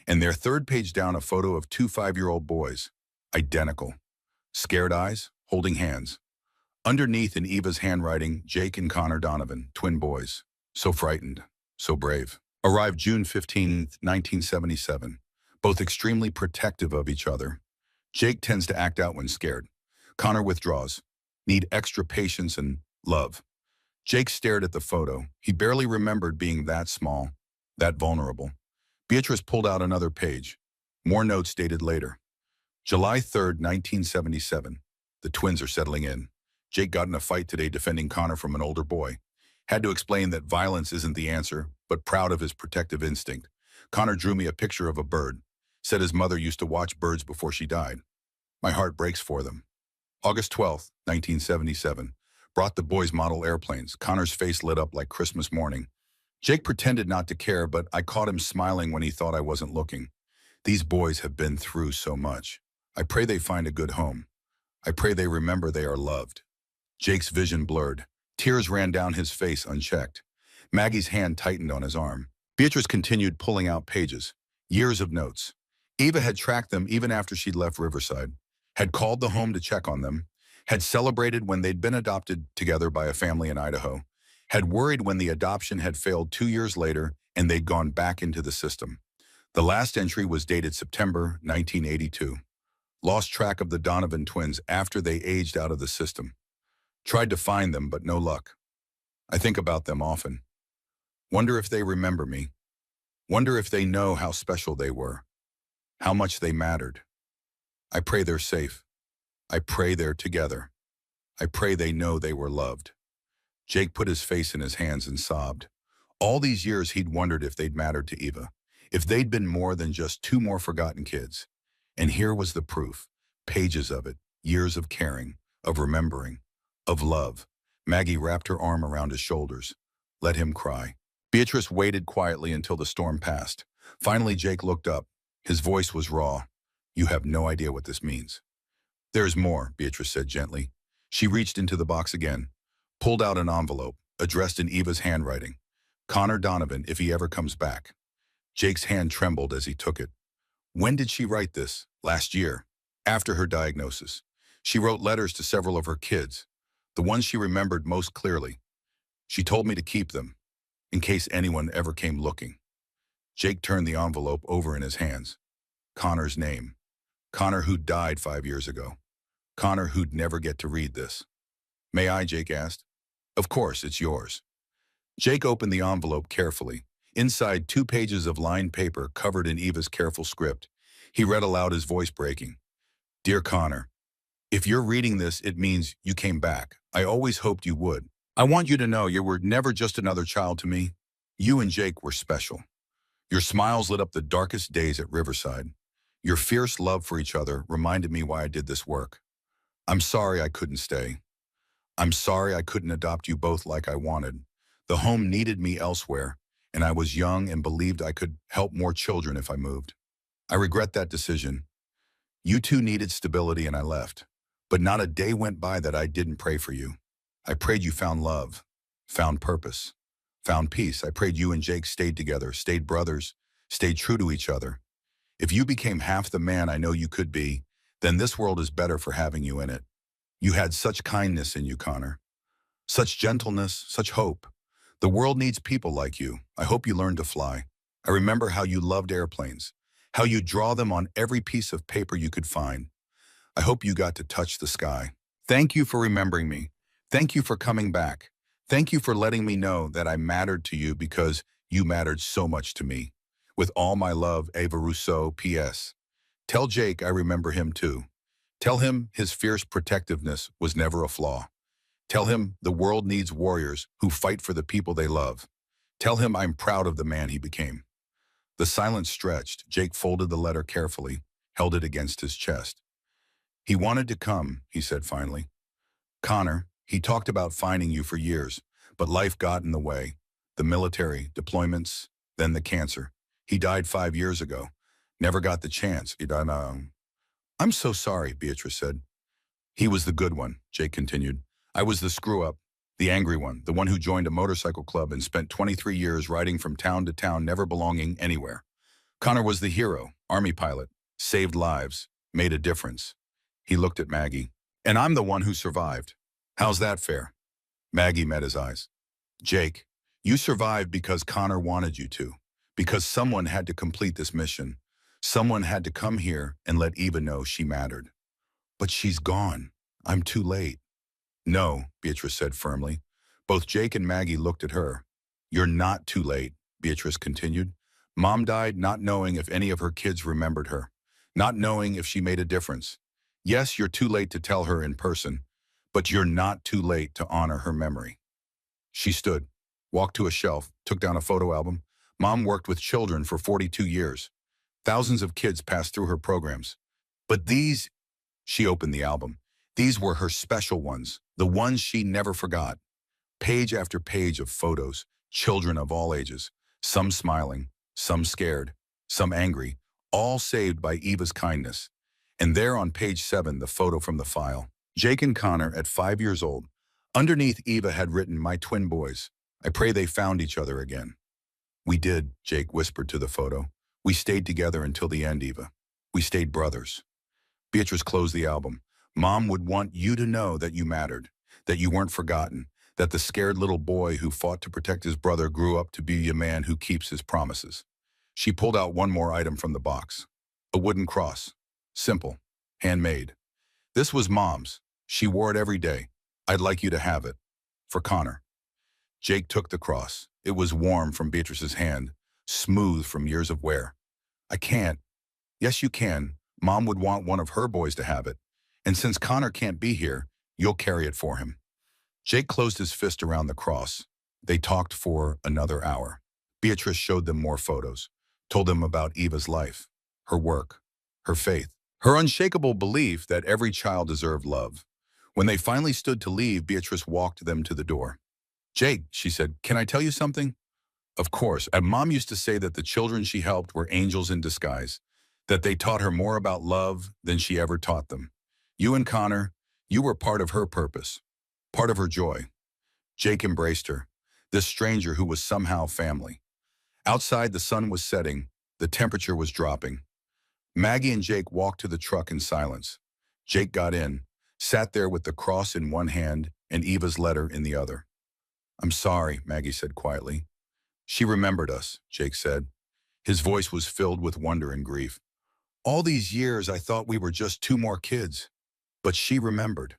and their third page down a photo of two 5-year-old boys, identical, scared eyes, holding hands. Underneath in Eva's handwriting, Jake and Connor Donovan, twin boys, so frightened, so brave. Arrived June 15th, 1977, both extremely protective of each other. Jake tends to act out when scared. Connor withdraws, need extra patience and love. Jake stared at the photo. He barely remembered being that small, that vulnerable. Beatrice pulled out another page. More notes dated later. July 3rd, 1977. The twins are settling in. Jake got in a fight today defending Connor from an older boy. Had to explain that violence isn't the answer, but proud of his protective instinct. Connor drew me a picture of a bird. Said his mother used to watch birds before she died. My heart breaks for them. August 12th, 1977. Brought the boys model airplanes. Connor's face lit up like Christmas morning. Jake pretended not to care, but I caught him smiling when he thought I wasn't looking. These boys have been through so much. I pray they find a good home. I pray they remember they are loved. Jake's vision blurred. Tears ran down his face unchecked. Maggie's hand tightened on his arm. Beatrice continued pulling out pages. Years of notes. Eva had tracked them even after she'd left Riverside. Had called the home to check on them. Had celebrated when they'd been adopted together by a family in Idaho. Had worried when the adoption had failed 2 years later and they'd gone back into the system. The last entry was dated September 1982. Lost track of the Donovan twins after they aged out of the system. Tried to find them, but no luck. I think about them often. Wonder if they remember me. Wonder if they know how special they were. How much they mattered. I pray they're safe. I pray they're together. I pray they know they were loved. Jake put his face in his hands and sobbed. All these years he'd wondered if they'd mattered to Eva, if they'd been more than just two more forgotten kids. And here was the proof, pages of it, years of caring, of remembering, of love. Maggie wrapped her arm around his shoulders. Let him cry. Beatrice waited quietly until the storm passed. Finally, Jake looked up. His voice was raw. You have no idea what this means. There's more, Beatrice said gently. She reached into the box again, pulled out an envelope, addressed in Eva's handwriting. Connor Donovan, if he ever comes back. Jake's hand trembled as he took it. When did she write this? Last year, after her diagnosis. She wrote letters to several of her kids, the ones she remembered most clearly. She told me to keep them, in case anyone ever came looking. Jake turned the envelope over in his hands. Connor's name. Connor who died 5 years ago. Connor who'd never get to read this. May I, Jake asked. Of course, it's yours. Jake opened the envelope carefully. Inside, 2 pages of lined paper covered in Eva's careful script. He read aloud, his voice breaking. Dear Connor, if you're reading this, it means you came back. I always hoped you would. I want you to know you were never just another child to me. You and Jake were special. Your smiles lit up the darkest days at Riverside. Your fierce love for each other reminded me why I did this work. I'm sorry I couldn't stay. I'm sorry I couldn't adopt you both like I wanted. The home needed me elsewhere, and I was young and believed I could help more children if I moved. I regret that decision. You two needed stability and I left. But not a day went by that I didn't pray for you. I prayed you found love, found purpose, found peace. I prayed you and Jake stayed together, stayed brothers, stayed true to each other. If you became half the man I know you could be, then this world is better for having you in it. You had such kindness in you, Connor. Such gentleness, such hope. The world needs people like you. I hope you learn to fly. I remember how you loved airplanes, how you draw them on every piece of paper you could find. I hope you got to touch the sky. Thank you for remembering me. Thank you for coming back. Thank you for letting me know that I mattered to you because you mattered so much to me. With all my love, Ava Rousseau, P.S. Tell Jake I remember him too. Tell him his fierce protectiveness was never a flaw. Tell him the world needs warriors who fight for the people they love. Tell him I'm proud of the man he became. The silence stretched. Jake folded the letter carefully, held it against his chest. He wanted to come, he said finally. Connor, he talked about finding you for years, but life got in the way. The military, deployments, then the cancer. He died 5 years ago. Never got the chance. I'm so sorry, Beatrice said. He was the good one, Jake continued. I was the screw-up, The angry one, the one who joined a motorcycle club and spent 23 years riding from town to town, never belonging anywhere. Connor was the hero, army pilot, saved lives, made a difference. He looked at Maggie. And I'm the one who survived. How's that fair? Maggie met his eyes. Jake, you survived because Connor wanted you to. Because someone had to complete this mission. Someone had to come here and let Eva know she mattered. But she's gone. I'm too late. No, Beatrice said firmly. Both Jake and Maggie looked at her. You're not too late, Beatrice continued. Mom died not knowing if any of her kids remembered her, not knowing if she made a difference. Yes, you're too late to tell her in person, but you're not too late to honor her memory. She stood, walked to a shelf, took down a photo album. Mom worked with children for 42 years. Thousands of kids passed through her programs. But these, she opened the album. These were her special ones, the ones she never forgot. Page after page of photos, children of all ages, some smiling, some scared, some angry, all saved by Eva's kindness. And there on page 7, the photo from the file. Jake and Connor at 5 years old. Underneath, Eva had written, "My twin boys. I pray they found each other again." We did, Jake whispered to the photo. We stayed together until the end, Eva. We stayed brothers. Beatrice closed the album. Mom would want you to know that you mattered, that you weren't forgotten, that the scared little boy who fought to protect his brother grew up to be a man who keeps his promises. She pulled out one more item from the box. A wooden cross. Simple. Handmade. This was Mom's. She wore it every day. I'd like you to have it. For Connor. Jake took the cross. It was warm from Beatrice's hand, smooth from years of wear. I can't. Yes, you can. Mom would want one of her boys to have it. And since Connor can't be here, you'll carry it for him. Jake closed his fist around the cross. They talked for another hour. Beatrice showed them more photos, told them about Eva's life, her work, her faith, her unshakable belief that every child deserved love. When they finally stood to leave, Beatrice walked them to the door. Jake, she said, can I tell you something? Of course. And Mom used to say that the children she helped were angels in disguise, that they taught her more about love than she ever taught them. You and Connor, you were part of her purpose, part of her joy. Jake embraced her, this stranger who was somehow family. Outside, the sun was setting, the temperature was dropping. Maggie and Jake walked to the truck in silence. Jake got in, sat there with the cross in one hand and Eva's letter in the other. I'm sorry, Maggie said quietly. She remembered us, Jake said. His voice was filled with wonder and grief. All these years I thought we were just two more kids. But she remembered.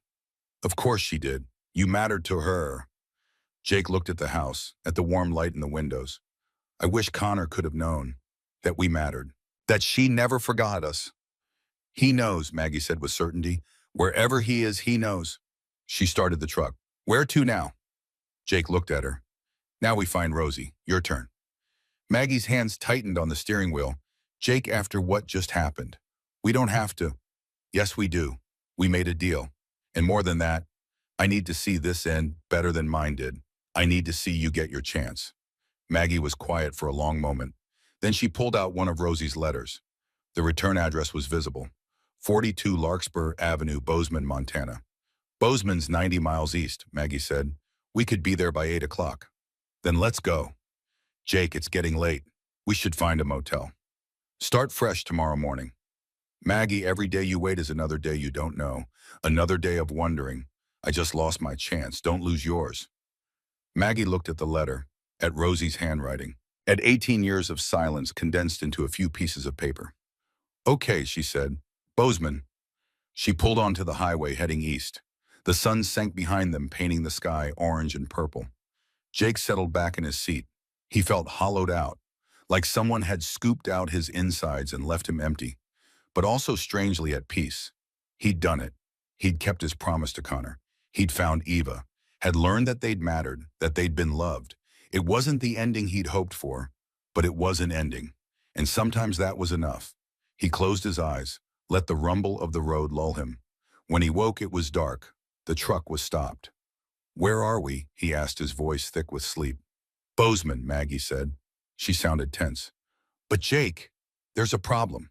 Of course she did. You mattered to her. Jake looked at the house, at the warm light in the windows. I wish Connor could have known that we mattered, that she never forgot us. He knows, Maggie said with certainty. Wherever he is, he knows. She started the truck. Where to now? Jake looked at her. Now we find Rosie. Your turn. Maggie's hands tightened on the steering wheel. Jake, after what just happened. We don't have to. Yes, we do. We made a deal. And more than that, I need to see this end better than mine did. I need to see you get your chance. Maggie was quiet for a long moment. Then she pulled out one of Rosie's letters. The return address was visible. 42 Larkspur Avenue, Bozeman, Montana. Bozeman's 90 miles east, Maggie said. We could be there by 8 o'clock. Then let's go. Jake, it's getting late. We should find a motel. Start fresh tomorrow morning. Maggie, every day you wait is another day you don't know. Another day of wondering. I just lost my chance. Don't lose yours. Maggie looked at the letter, at Rosie's handwriting, at 18 years of silence condensed into a few pieces of paper. Okay, she said. Bozeman. She pulled onto the highway heading east. The sun sank behind them, painting the sky orange and purple. Jake settled back in his seat. He felt hollowed out, like someone had scooped out his insides and left him empty, but also strangely at peace. He'd done it. He'd kept his promise to Connor. He'd found Eva, had learned that they'd mattered, that they'd been loved. It wasn't the ending he'd hoped for, but it was an ending, and sometimes that was enough. He closed his eyes, let the rumble of the road lull him. When he woke, it was dark. The truck was stopped. Where are we? He asked, his voice thick with sleep. Bozeman, Maggie said. She sounded tense. But Jake, there's a problem.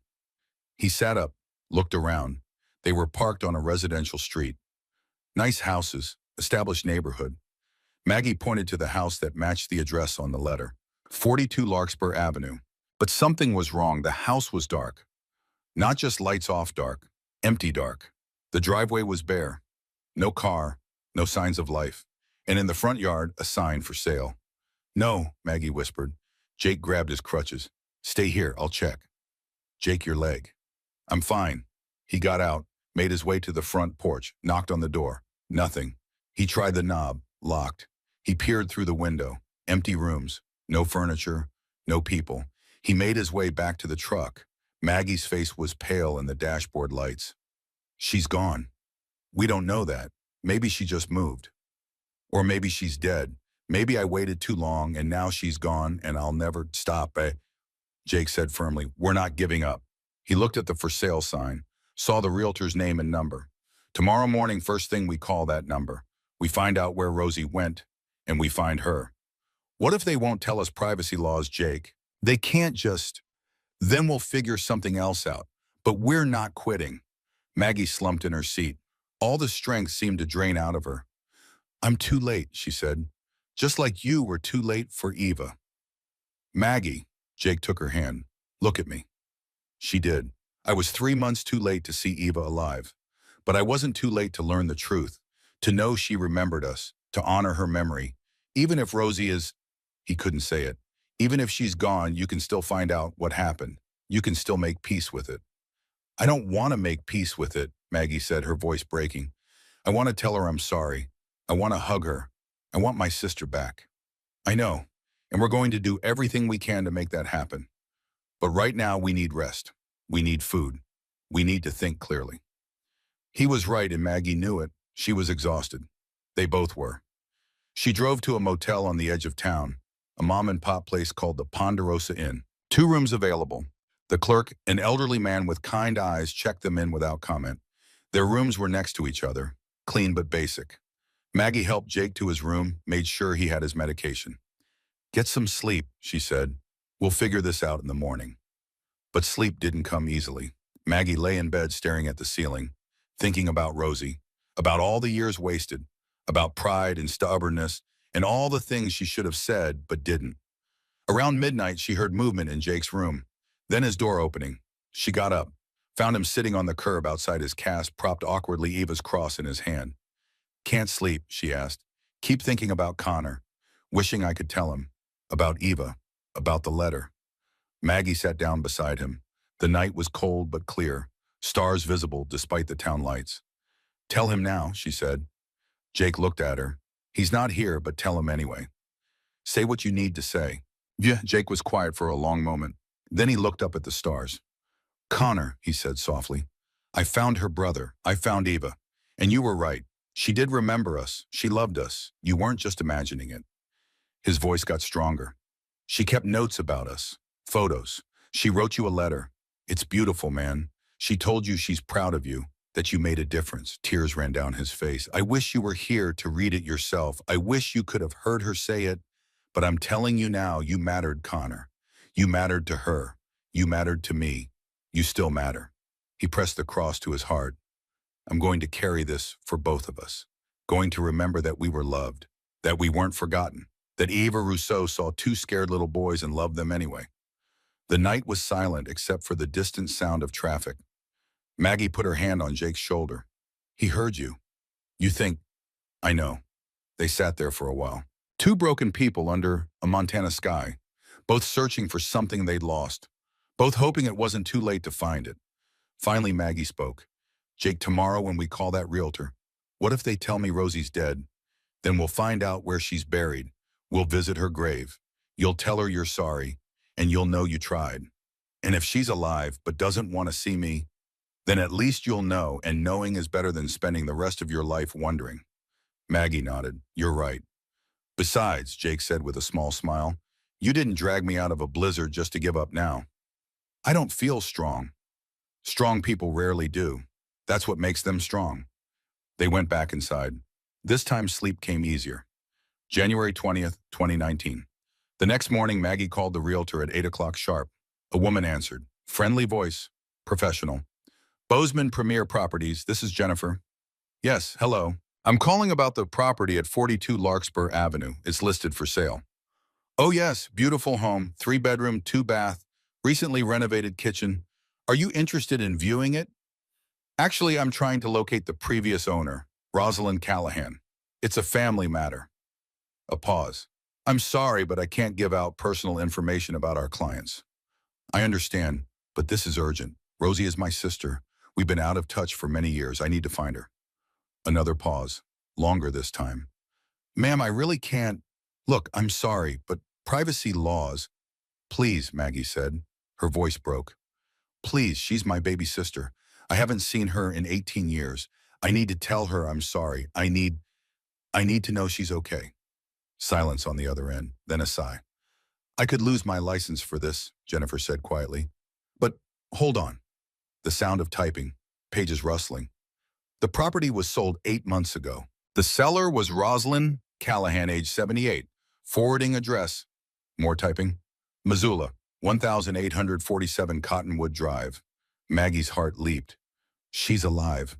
He sat up, looked around. They were parked on a residential street. Nice houses, established neighborhood. Maggie pointed to the house that matched the address on the letter. 42 Larkspur Avenue. But something was wrong. The house was dark. Not just lights off dark, empty dark. The driveway was bare. No car, no signs of life. And in the front yard, a sign for sale. No, Maggie whispered. Jake grabbed his crutches. Stay here, I'll check. Jake, your leg. I'm fine. He got out, made his way to the front porch, knocked on the door. Nothing. He tried the knob, locked. He peered through the window. Empty rooms. No furniture. No people. He made his way back to the truck. Maggie's face was pale in the dashboard lights. She's gone. We don't know that. Maybe she just moved. Or maybe she's dead. Maybe I waited too long and now she's gone and I'll never stop. Jake said firmly, we're not giving up. He looked at the for sale sign, saw the realtor's name and number. Tomorrow morning, first thing we call that number. We find out where Rosie went and we find her. What if they won't tell us privacy laws, Jake? They can't just. Then we'll figure something else out. But we're not quitting. Maggie slumped in her seat. All the strength seemed to drain out of her. I'm too late, she said. Just like you were too late for Eva. Maggie, Jake took her hand. Look at me. She did. I was 3 months too late to see Eva alive. But I wasn't too late to learn the truth, to know she remembered us, to honor her memory. Even if Rosie is, he couldn't say it. Even if she's gone, you can still find out what happened. You can still make peace with it. I don't want to make peace with it, Maggie said, her voice breaking. I want to tell her I'm sorry. I want to hug her. I want my sister back. I know, and we're going to do everything we can to make that happen. But right now we need rest. We need food. We need to think clearly. He was right and Maggie knew it. She was exhausted. They both were. She drove to a motel on the edge of town, a mom-and-pop place called the Ponderosa Inn. 2 rooms available. The clerk, an elderly man with kind eyes, checked them in without comment. Their rooms were next to each other, clean but basic. Maggie helped Jake to his room, made sure he had his medication. Get some sleep, she said. We'll figure this out in the morning. But sleep didn't come easily. Maggie lay in bed staring at the ceiling, thinking about Rosie, about all the years wasted, about pride and stubbornness, and all the things she should have said but didn't. Around midnight, she heard movement in Jake's room, then his door opening. She got up, found him sitting on the curb outside his cast, propped awkwardly, Eva's cross in his hand. Can't sleep, she asked. Keep thinking about Connor, wishing I could tell him, about Eva, about the letter. Maggie sat down beside him. The night was cold but clear, stars visible despite the town lights. Tell him now, she said. Jake looked at her. He's not here, but tell him anyway. Say what you need to say. Yeah, Jake was quiet for a long moment. Then he looked up at the stars. Connor, he said softly. I found her brother. I found Eva. And you were right. She did remember us. She loved us. You weren't just imagining it. His voice got stronger. She kept notes about us. Photos. She wrote you a letter. It's beautiful, man. She told you she's proud of you, that you made a difference. Tears ran down his face. I wish you were here to read it yourself. I wish you could have heard her say it. But I'm telling you now, you mattered, Connor. You mattered to her. You mattered to me. You still matter. He pressed the cross to his heart. I'm going to carry this for both of us. Going to remember that we were loved, that we weren't forgotten, that Eva Rousseau saw 2 scared little boys and loved them anyway. The night was silent except for the distant sound of traffic. Maggie put her hand on Jake's shoulder. He heard you. You think, I know. They sat there for a while. 2 broken people under a Montana sky, both searching for something they'd lost, both hoping it wasn't too late to find it. Finally, Maggie spoke. Jake, tomorrow when we call that realtor, what if they tell me Rosie's dead? Then we'll find out where she's buried. We'll visit her grave. You'll tell her you're sorry, and you'll know you tried. And if she's alive but doesn't want to see me, then at least you'll know, and knowing is better than spending the rest of your life wondering. Maggie nodded. You're right. Besides, Jake said with a small smile, you didn't drag me out of a blizzard just to give up now. I don't feel strong. Strong people rarely do. That's what makes them strong. They went back inside. This time sleep came easier. January 20th, 2019. The next morning, Maggie called the realtor at 8 o'clock sharp. A woman answered. Friendly voice. Professional. Bozeman Premier Properties, this is Jennifer. Yes, hello. I'm calling about the property at 42 Larkspur Avenue. It's listed for sale. Oh yes, beautiful home, 3-bedroom, 2-bath, recently renovated kitchen. Are you interested in viewing it? Actually, I'm trying to locate the previous owner, Rosalind Callahan. It's a family matter. A pause. I'm sorry, but I can't give out personal information about our clients. I understand, but this is urgent. Rosie is my sister. We've been out of touch for many years. I need to find her. Another pause. Longer this time. Ma'am, I really can't. Look, I'm sorry, but privacy laws. Please, Maggie said. Her voice broke. Please, she's my baby sister. I haven't seen her in 18 years. I need to tell her I'm sorry. I need to know she's okay. Silence on the other end, then a sigh. I could lose my license for this, Jennifer said quietly. But hold on. The sound of typing, pages rustling. The property was sold 8 months ago. The seller was Rosalind Callahan, age 78. Forwarding address. More typing. Missoula, 1847 Cottonwood Drive. Maggie's heart leaped. She's alive.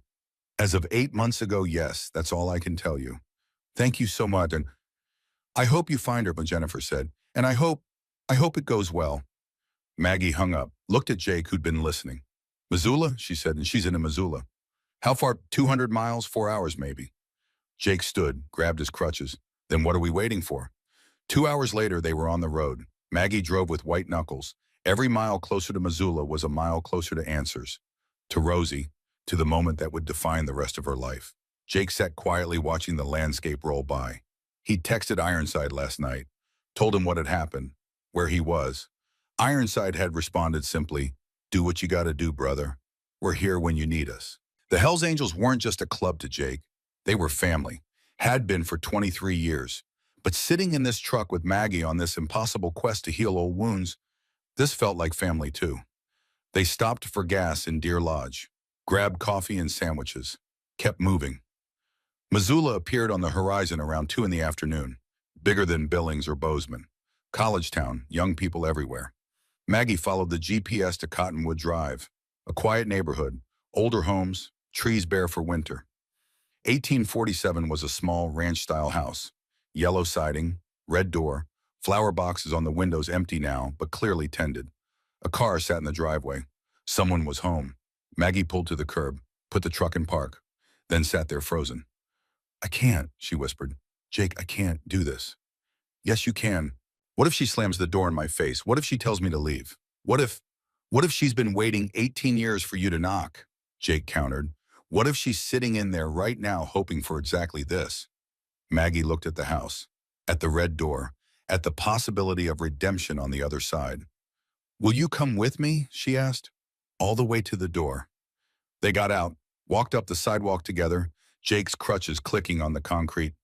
As of 8 months ago, yes, that's all I can tell you. Thank you so much, and I hope you find her, Jennifer said. And I hope it goes well. Maggie hung up, looked at Jake, who'd been listening. Missoula, she said, and she's in Missoula. How far? 200 miles, 4 hours maybe. Jake stood, grabbed his crutches. Then what are we waiting for? 2 hours later, they were on the road. Maggie drove with white knuckles. Every mile closer to Missoula was a mile closer to answers. To Rosie, to the moment that would define the rest of her life. Jake sat quietly watching the landscape roll by. He texted Ironside last night, told him what had happened, where he was. Ironside had responded simply, "Do what you gotta do, brother. We're here when you need us." The Hells Angels weren't just a club to Jake. They were family, had been for 23 years. But sitting in this truck with Maggie on this impossible quest to heal old wounds, this felt like family too. They stopped for gas in Deer Lodge, grabbed coffee and sandwiches, kept moving. Missoula appeared on the horizon around 2 in the afternoon, bigger than Billings or Bozeman. College town, young people everywhere. Maggie followed the GPS to Cottonwood Drive, a quiet neighborhood, older homes, trees bare for winter. 1847 was a small ranch-style house. Yellow siding, red door, flower boxes on the windows empty now, but clearly tended. A car sat in the driveway. Someone was home. Maggie pulled to the curb, put the truck in park, then sat there frozen. "I can't," she whispered. "Jake, I can't do this." "Yes, you can. What if she slams the door in my face? What if she tells me to leave? What if she's been waiting 18 years for you to knock?" Jake countered. "What if she's sitting in there right now hoping for exactly this?" Maggie looked at the house, at the red door, at the possibility of redemption on the other side. "Will you come with me?" she asked. "All the way to the door." They got out, walked up the sidewalk together, Jake's crutches clicking on the concrete.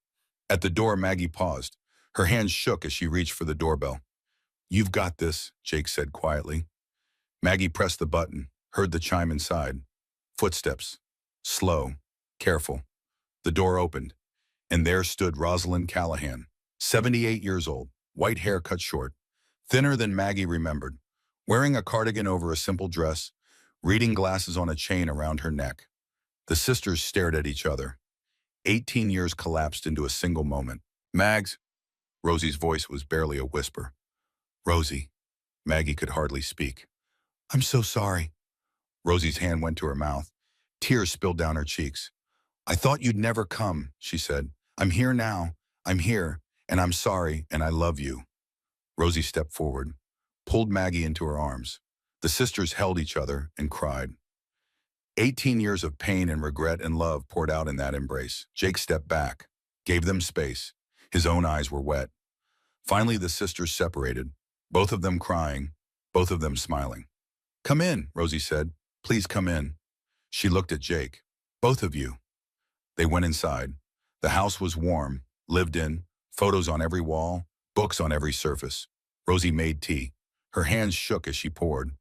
At the door, Maggie paused. Her hands shook as she reached for the doorbell. "You've got this," Jake said quietly. Maggie pressed the button, heard the chime inside. Footsteps. Slow, careful. The door opened, and there stood Rosalind Callahan, 78 years old, white hair cut short, thinner than Maggie remembered, wearing a cardigan over a simple dress, reading glasses on a chain around her neck. The sisters stared at each other. 18 years collapsed into a single moment. "Mags," Rosie's voice was barely a whisper. "Rosie." Maggie could hardly speak. "I'm so sorry." Rosie's hand went to her mouth. Tears spilled down her cheeks. "I thought you'd never come," she said. "I'm here now. I'm here, and I'm sorry, and I love you." Rosie stepped forward, pulled Maggie into her arms. The sisters held each other and cried. 18 years of pain and regret and love poured out in that embrace. Jake stepped back, gave them space. His own eyes were wet. Finally, the sisters separated, both of them crying, both of them smiling. "Come in," Rosie said. "Please come in." She looked at Jake. "Both of you." They went inside. The house was warm, lived in, photos on every wall, books on every surface. Rosie made tea. Her hands shook as she poured.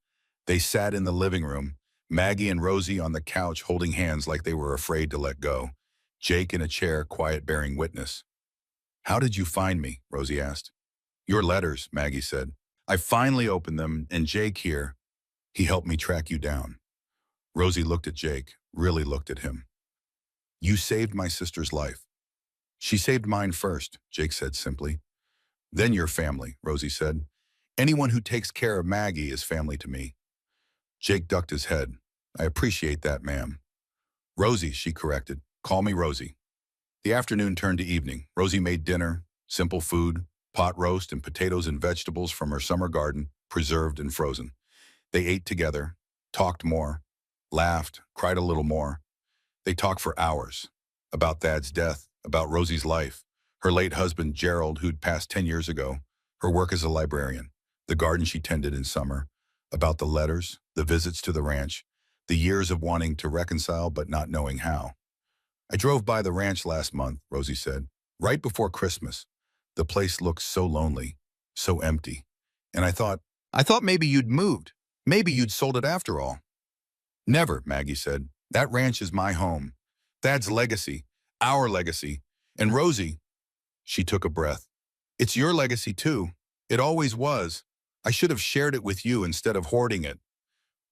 They sat in the living room, Maggie and Rosie on the couch holding hands like they were afraid to let go. Jake in a chair, quiet, bearing witness. "How did you find me?" Rosie asked. "Your letters," Maggie said. "I finally opened them, and Jake here, he helped me track you down." Rosie looked at Jake, really looked at him. You saved my sister's life. She saved mine first, Jake said simply. Then your family, Rosie said. Anyone who takes care of Maggie is family to me. Jake ducked his head. I appreciate that, ma'am. Rosie, she corrected. Call me Rosie. The afternoon turned to evening. Rosie made dinner, simple food, pot roast and potatoes and vegetables from her summer garden, preserved and frozen. They ate together, talked more, laughed, cried a little more. They talked for hours. About Thad's death, about Rosie's life, her late husband Gerald, who'd passed 10 years ago, her work as a librarian, the garden she tended in summer, about the letters, the visits to the ranch, the years of wanting to reconcile but not knowing how. I drove by the ranch last month, Rosie said, right before Christmas. The place looked so lonely, so empty. And I thought maybe you'd moved. Maybe you'd sold it after all. Never, Maggie said. That ranch is my home. Thad's legacy, our legacy. And Rosie, she took a breath. It's your legacy too. It always was. I should have shared it with you instead of hoarding it.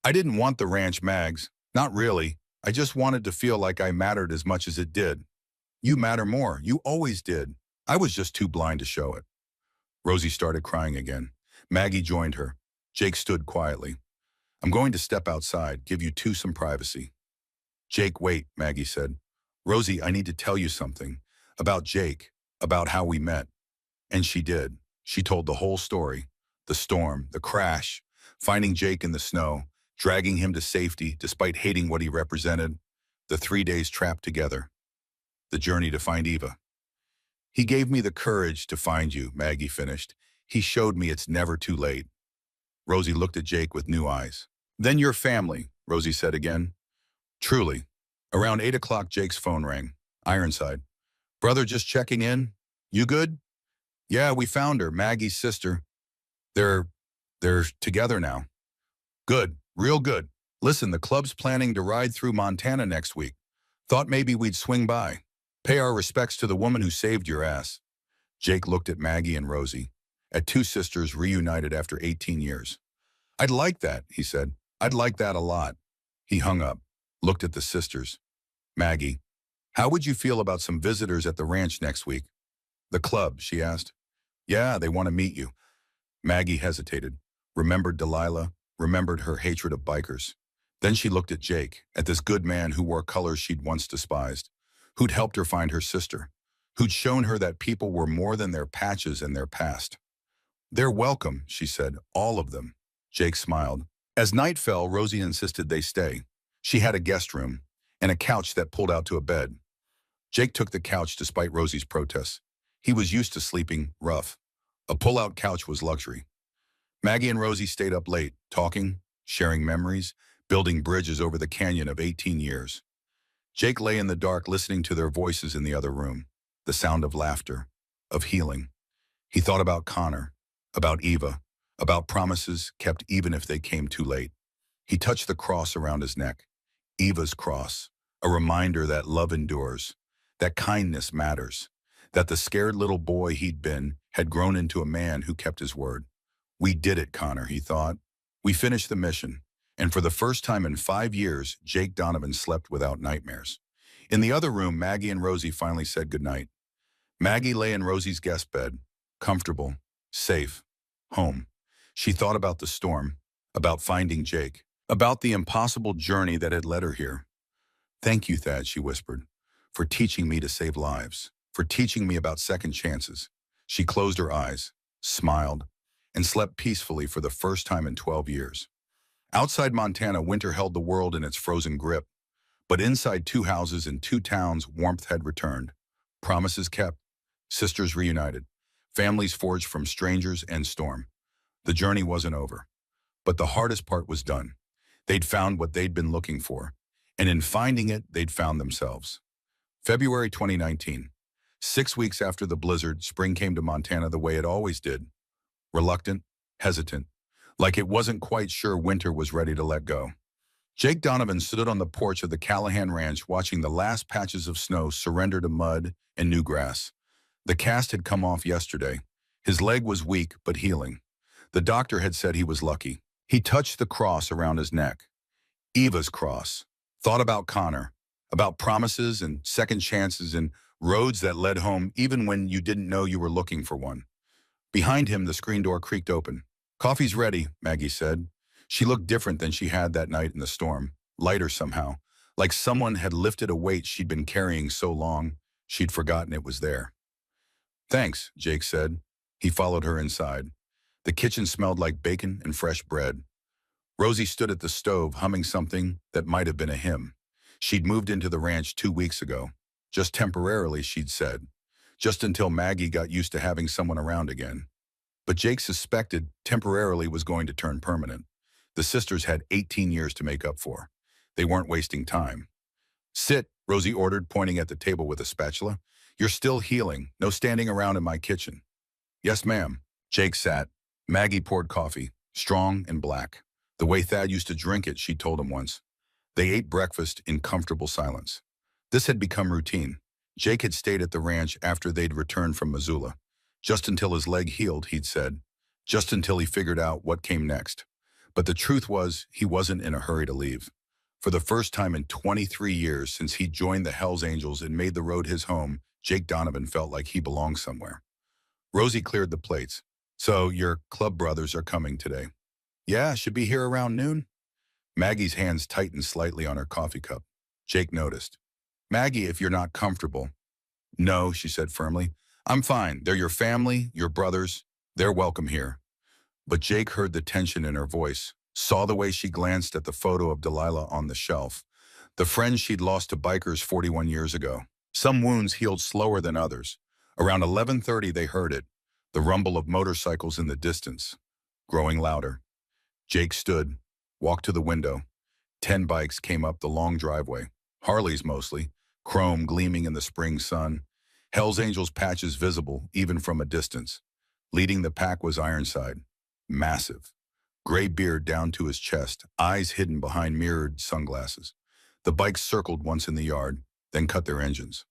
I didn't want the ranch, Mags. Not really. I just wanted to feel like I mattered as much as it did. You matter more. You always did. I was just too blind to show it. Rosie started crying again. Maggie joined her. Jake stood quietly. I'm going to step outside, give you two some privacy. Jake, wait, Maggie said. Rosie, I need to tell you something. About Jake, about how we met. And she did. She told the whole story. The storm, the crash, finding Jake in the snow, dragging him to safety despite hating what he represented, the 3 days trapped together, the journey to find Eva. He gave me the courage to find you, Maggie finished. He showed me it's never too late. Rosie looked at Jake with new eyes. Then your family, Rosie said again. Truly. Around 8 o'clock, Jake's phone rang. Ironside. Brother, just checking in. You good? Yeah, we found her, Maggie's sister. They're together now. Good, real good. Listen, the club's planning to ride through Montana next week. Thought maybe we'd swing by. Pay our respects to the woman who saved your ass. Jake looked at Maggie and Rosie, at two sisters reunited after 18 years. I'd like that, he said. I'd like that a lot. He hung up, looked at the sisters. Maggie, how would you feel about some visitors at the ranch next week? The club, she asked. Yeah, they want to meet you. Maggie hesitated, remembered Delilah, remembered her hatred of bikers. Then she looked at Jake, at this good man who wore colors she'd once despised, who'd helped her find her sister, who'd shown her that people were more than their patches and their past. They're welcome, she said, all of them. Jake smiled. As night fell, Rosie insisted they stay. She had a guest room and a couch that pulled out to a bed. Jake took the couch despite Rosie's protests. He was used to sleeping rough. A pull-out couch was luxury. Maggie and Rosie stayed up late, talking, sharing memories, building bridges over the canyon of 18 years. Jake lay in the dark listening to their voices in the other room, the sound of laughter, of healing. He thought about Connor, about Eva, about promises kept even if they came too late. He touched the cross around his neck, Eva's cross, a reminder that love endures, that kindness matters, that the scared little boy he'd been had grown into a man who kept his word. We did it, Connor, he thought. We finished the mission, and for the first time in 5 years, Jake Donovan slept without nightmares. In the other room, Maggie and Rosie finally said goodnight. Maggie lay in Rosie's guest bed, comfortable, safe, home. She thought about the storm, about finding Jake, about the impossible journey that had led her here. Thank you, Thad, she whispered, for teaching me to save lives, for teaching me about second chances. She closed her eyes, smiled, and slept peacefully for the first time in 12 years. Outside Montana, winter held the world in its frozen grip, but inside two houses in two towns, warmth had returned. Promises kept, sisters reunited, families forged from strangers and storm. The journey wasn't over, but the hardest part was done. They'd found what they'd been looking for, and in finding it, they'd found themselves. February 2019. 6 weeks after the blizzard, spring came to Montana the way it always did. Reluctant, hesitant, like it wasn't quite sure winter was ready to let go. Jake Donovan stood on the porch of the Callahan Ranch watching the last patches of snow surrender to mud and new grass. The cast had come off yesterday. His leg was weak but healing. The doctor had said he was lucky. He touched the cross around his neck. Eva's cross. Thought about Connor, about promises and second chances and roads that led home even when you didn't know you were looking for one. Behind him, the screen door creaked open. "Coffee's ready," Maggie said. She looked different than she had that night in the storm, lighter somehow, like someone had lifted a weight she'd been carrying so long she'd forgotten it was there. "Thanks," Jake said. He followed her inside. The kitchen smelled like bacon and fresh bread. Rosie stood at the stove humming something that might have been a hymn. She'd moved into the ranch 2 weeks ago. Just temporarily, she'd said. Just until Maggie got used to having someone around again. But Jake suspected temporarily was going to turn permanent. The sisters had 18 years to make up for. They weren't wasting time. "Sit," Rosie ordered, pointing at the table with a spatula. "You're still healing. No standing around in my kitchen." "Yes, ma'am." Jake sat. Maggie poured coffee, strong and black. The way Thad used to drink it, she told him once. They ate breakfast in comfortable silence. This had become routine. Jake had stayed at the ranch after they'd returned from Missoula. Just until his leg healed, he'd said. Just until he figured out what came next. But the truth was, he wasn't in a hurry to leave. For the first time in 23 years since he joined the Hells Angels and made the road his home, Jake Donovan felt like he belonged somewhere. Rosie cleared the plates. "So your club brothers are coming today?" "Yeah, should be here around noon." Maggie's hands tightened slightly on her coffee cup. Jake noticed. "Maggie, if you're not comfortable." "No," she said firmly. "I'm fine. They're your family, your brothers. They're welcome here." But Jake heard the tension in her voice, saw the way she glanced at the photo of Delilah on the shelf, the friend she'd lost to bikers 41 years ago. Some wounds healed slower than others. Around 11:30 they heard it, the rumble of motorcycles in the distance, growing louder. Jake stood, walked to the window. 10 bikes came up the long driveway, Harleys mostly, chrome gleaming in the spring sun, Hells Angels patches visible even from a distance. Leading the pack was Ironside, massive, gray beard down to his chest, eyes hidden behind mirrored sunglasses. The bikes circled once in the yard, then cut their engines.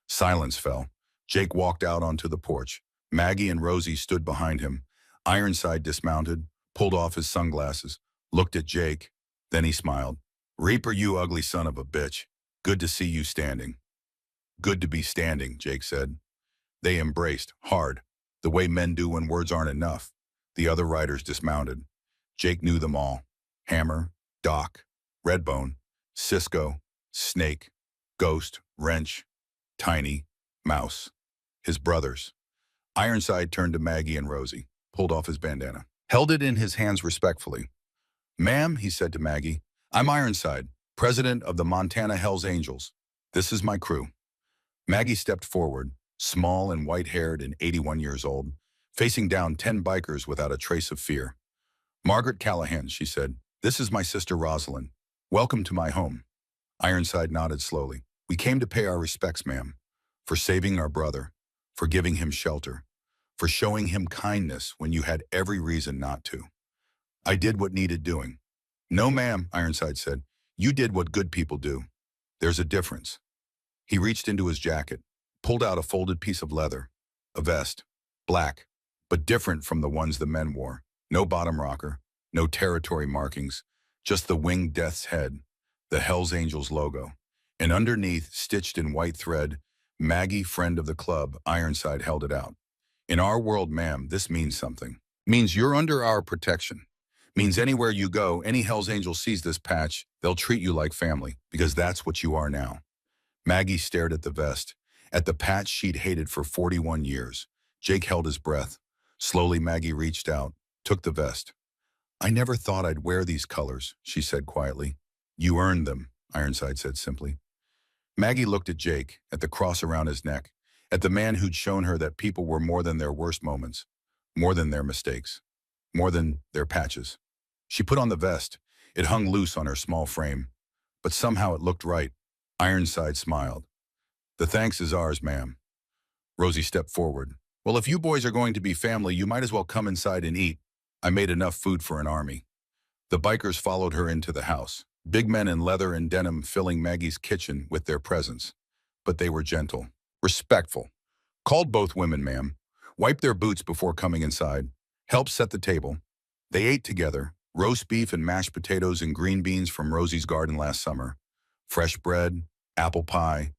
Silence fell. Jake walked out onto the porch. Maggie and Rosie stood behind him. Ironside dismounted, pulled off his sunglasses, looked at Jake, then he smiled. "Reaper, you ugly son of a bitch. Good to see you standing." "Good to be standing," Jake said. They embraced, hard, the way men do when words aren't enough. The other riders dismounted. Jake knew them all. Hammer, Doc, Redbone, Cisco, Snake, Ghost, Wrench, Tiny, Mouse. His brothers. Ironside turned to Maggie and Rosie, pulled off his bandana, held it in his hands respectfully. "Ma'am," he said to Maggie, "I'm Ironside, president of the Montana Hells Angels. This is my crew." Maggie stepped forward, small and white-haired and 81 years old, facing down 10 bikers without a trace of fear. "Margaret Callahan," she said, "this is my sister Rosalind. Welcome to my home." Ironside nodded slowly. "We came to pay our respects, ma'am, for saving our brother, for giving him shelter, for showing him kindness when you had every reason not to." "I did what needed doing." "No, ma'am," Ironside said. "You did what good people do. There's a difference." He reached into his jacket, pulled out a folded piece of leather, a vest, black, but different from the ones the men wore. No bottom rocker, no territory markings, just the winged death's head, the Hells Angels logo. And underneath, stitched in white thread, "Maggie, friend of the club," Ironside held it out. "In our world, ma'am, this means something. Means you're under our protection. Means anywhere you go, any Hells Angel sees this patch, they'll treat you like family, because that's what you are now." Maggie stared at the vest, at the patch she'd hated for 41 years. Jake held his breath. Slowly, Maggie reached out, took the vest. "I never thought I'd wear these colors," she said quietly. "You earned them," Ironside said simply. Maggie looked at Jake, at the cross around his neck, at the man who'd shown her that people were more than their worst moments, more than their mistakes, more than their patches. She put on the vest. It hung loose on her small frame, but somehow it looked right. Ironside smiled. "The thanks is ours, ma'am." Rosie stepped forward. "Well, if you boys are going to be family, you might as well come inside and eat. I made enough food for an army." The bikers followed her into the house, big men in leather and denim filling Maggie's kitchen with their presence. But they were gentle, respectful. Called both women, ma'am. Wiped their boots before coming inside. Helped set the table. They ate together, roast beef and mashed potatoes and green beans from Rosie's garden last summer. Fresh bread, apple pie.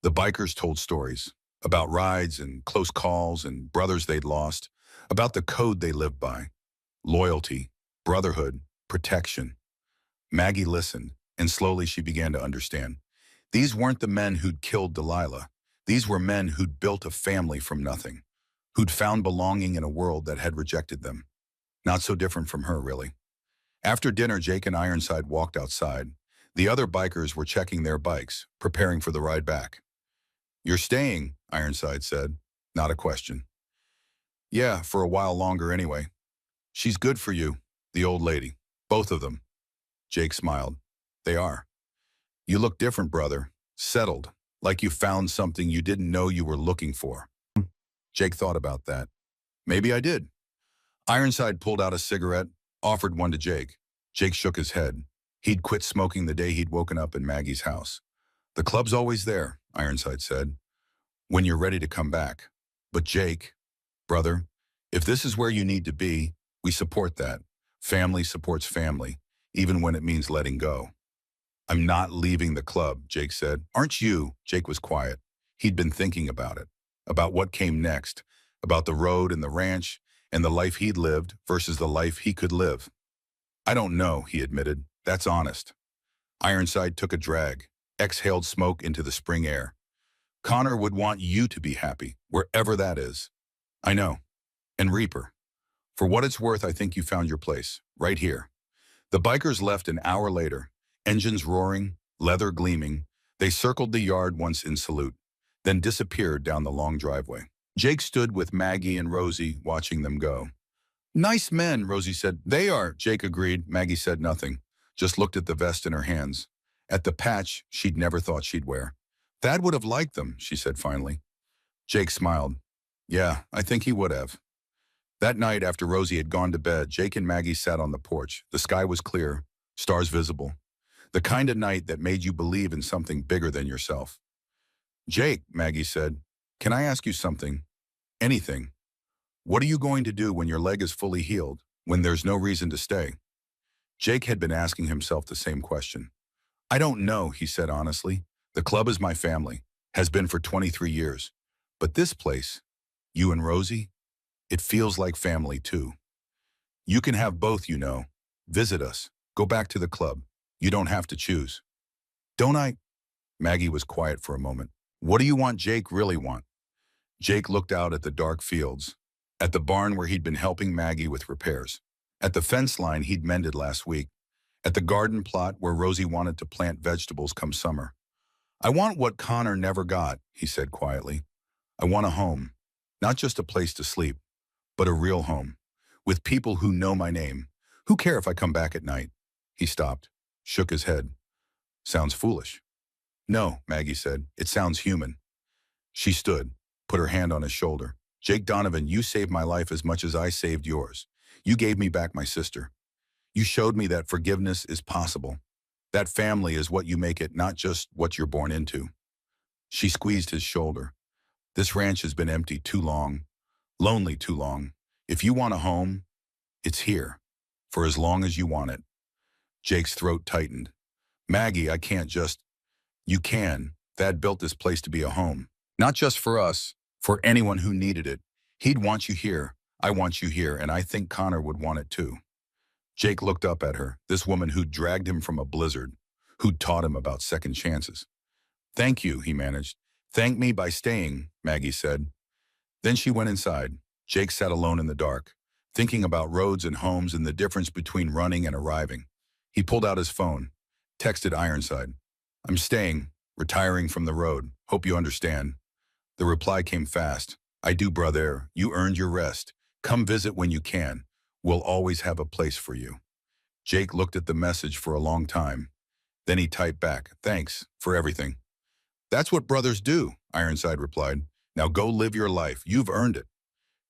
The bikers told stories about rides and close calls and brothers they'd lost, about the code they lived by, loyalty, brotherhood, protection. Maggie listened, and slowly she began to understand. These weren't the men who'd killed Delilah. These were men who'd built a family from nothing, who'd found belonging in a world that had rejected them. Not so different from her, really. After dinner, Jake and Ironside walked outside. The other bikers were checking their bikes, preparing for the ride back. "You're staying," Ironside said. Not a question. "Yeah, for a while longer anyway. She's good for you, the old lady. Both of them." Jake smiled. "They are. You look different, brother. Settled, like you found something you didn't know you were looking for." Jake thought about that. "Maybe I did." Ironside pulled out a cigarette, offered one to Jake. Jake shook his head. He'd quit smoking the day he'd woken up in Maggie's house. "The club's always there," Ironside said, "when you're ready to come back. But Jake, brother, if this is where you need to be, we support that. Family supports family, even when it means letting go." "I'm not leaving the club," Jake said. "Aren't you?" Jake was quiet. He'd been thinking about it, about what came next, about the road and the ranch, and the life he'd lived versus the life he could live. "I don't know," he admitted. "That's honest." Ironside took a drag, exhaled smoke into the spring air. "Connor would want you to be happy, wherever that is." "I know. And Reaper. For what it's worth, I think you found your place, right here." The bikers left an hour later, engines roaring, leather gleaming. They circled the yard once in salute, then disappeared down the long driveway. Jake stood with Maggie and Rosie, watching them go. "Nice men," Rosie said. "They are," Jake agreed. Maggie said nothing, just looked at the vest in her hands, at the patch she'd never thought she'd wear. "Thad would have liked them," she said finally. Jake smiled. "Yeah, I think he would have." That night, after Rosie had gone to bed, Jake and Maggie sat on the porch. The sky was clear, stars visible. The kind of night that made you believe in something bigger than yourself. "Jake," Maggie said, "can I ask you something? Anything. What are you going to do when your leg is fully healed, when there's no reason to stay?" Jake had been asking himself the same question. "I don't know," he said honestly. "The club is my family, has been for 23 years. But this place, you and Rosie, it feels like family too. You can have both, you know. Visit us. Go back to the club. You don't have to choose." "Don't I?" Maggie was quiet for a moment. "What do you want Jake really want?" Jake looked out at the dark fields, at the barn where he'd been helping Maggie with repairs, at the fence line he'd mended last week, at the garden plot where Rosie wanted to plant vegetables come summer. "I want what Connor never got," he said quietly. "I want a home, not just a place to sleep, but a real home, with people who know my name, who care if I come back at night." He stopped, shook his head. "Sounds foolish." "No," Maggie said. "It sounds human." She stood, put her hand on his shoulder. "Jake Donovan, you saved my life as much as I saved yours. You gave me back my sister. You showed me that forgiveness is possible. That family is what you make it, not just what you're born into." She squeezed his shoulder. "This ranch has been empty too long, lonely too long. If you want a home, it's here, for as long as you want it." Jake's throat tightened. "Maggie, I can't just—" "You can. Thad built this place to be a home. Not just for us, for anyone who needed it. He'd want you here. I want you here, and I think Connor would want it too." Jake looked up at her, this woman who'd dragged him from a blizzard, who'd taught him about second chances. "Thank you," he managed. "Thank me by staying," Maggie said. Then she went inside. Jake sat alone in the dark, thinking about roads and homes and the difference between running and arriving. He pulled out his phone, texted Ironside. "I'm staying, retiring from the road. Hope you understand." The reply came fast. "I do, brother. You earned your rest. Come visit when you can. We'll always have a place for you." Jake looked at the message for a long time. Then he typed back, "Thanks for everything." "That's what brothers do," Ironside replied. "Now go live your life. You've earned it."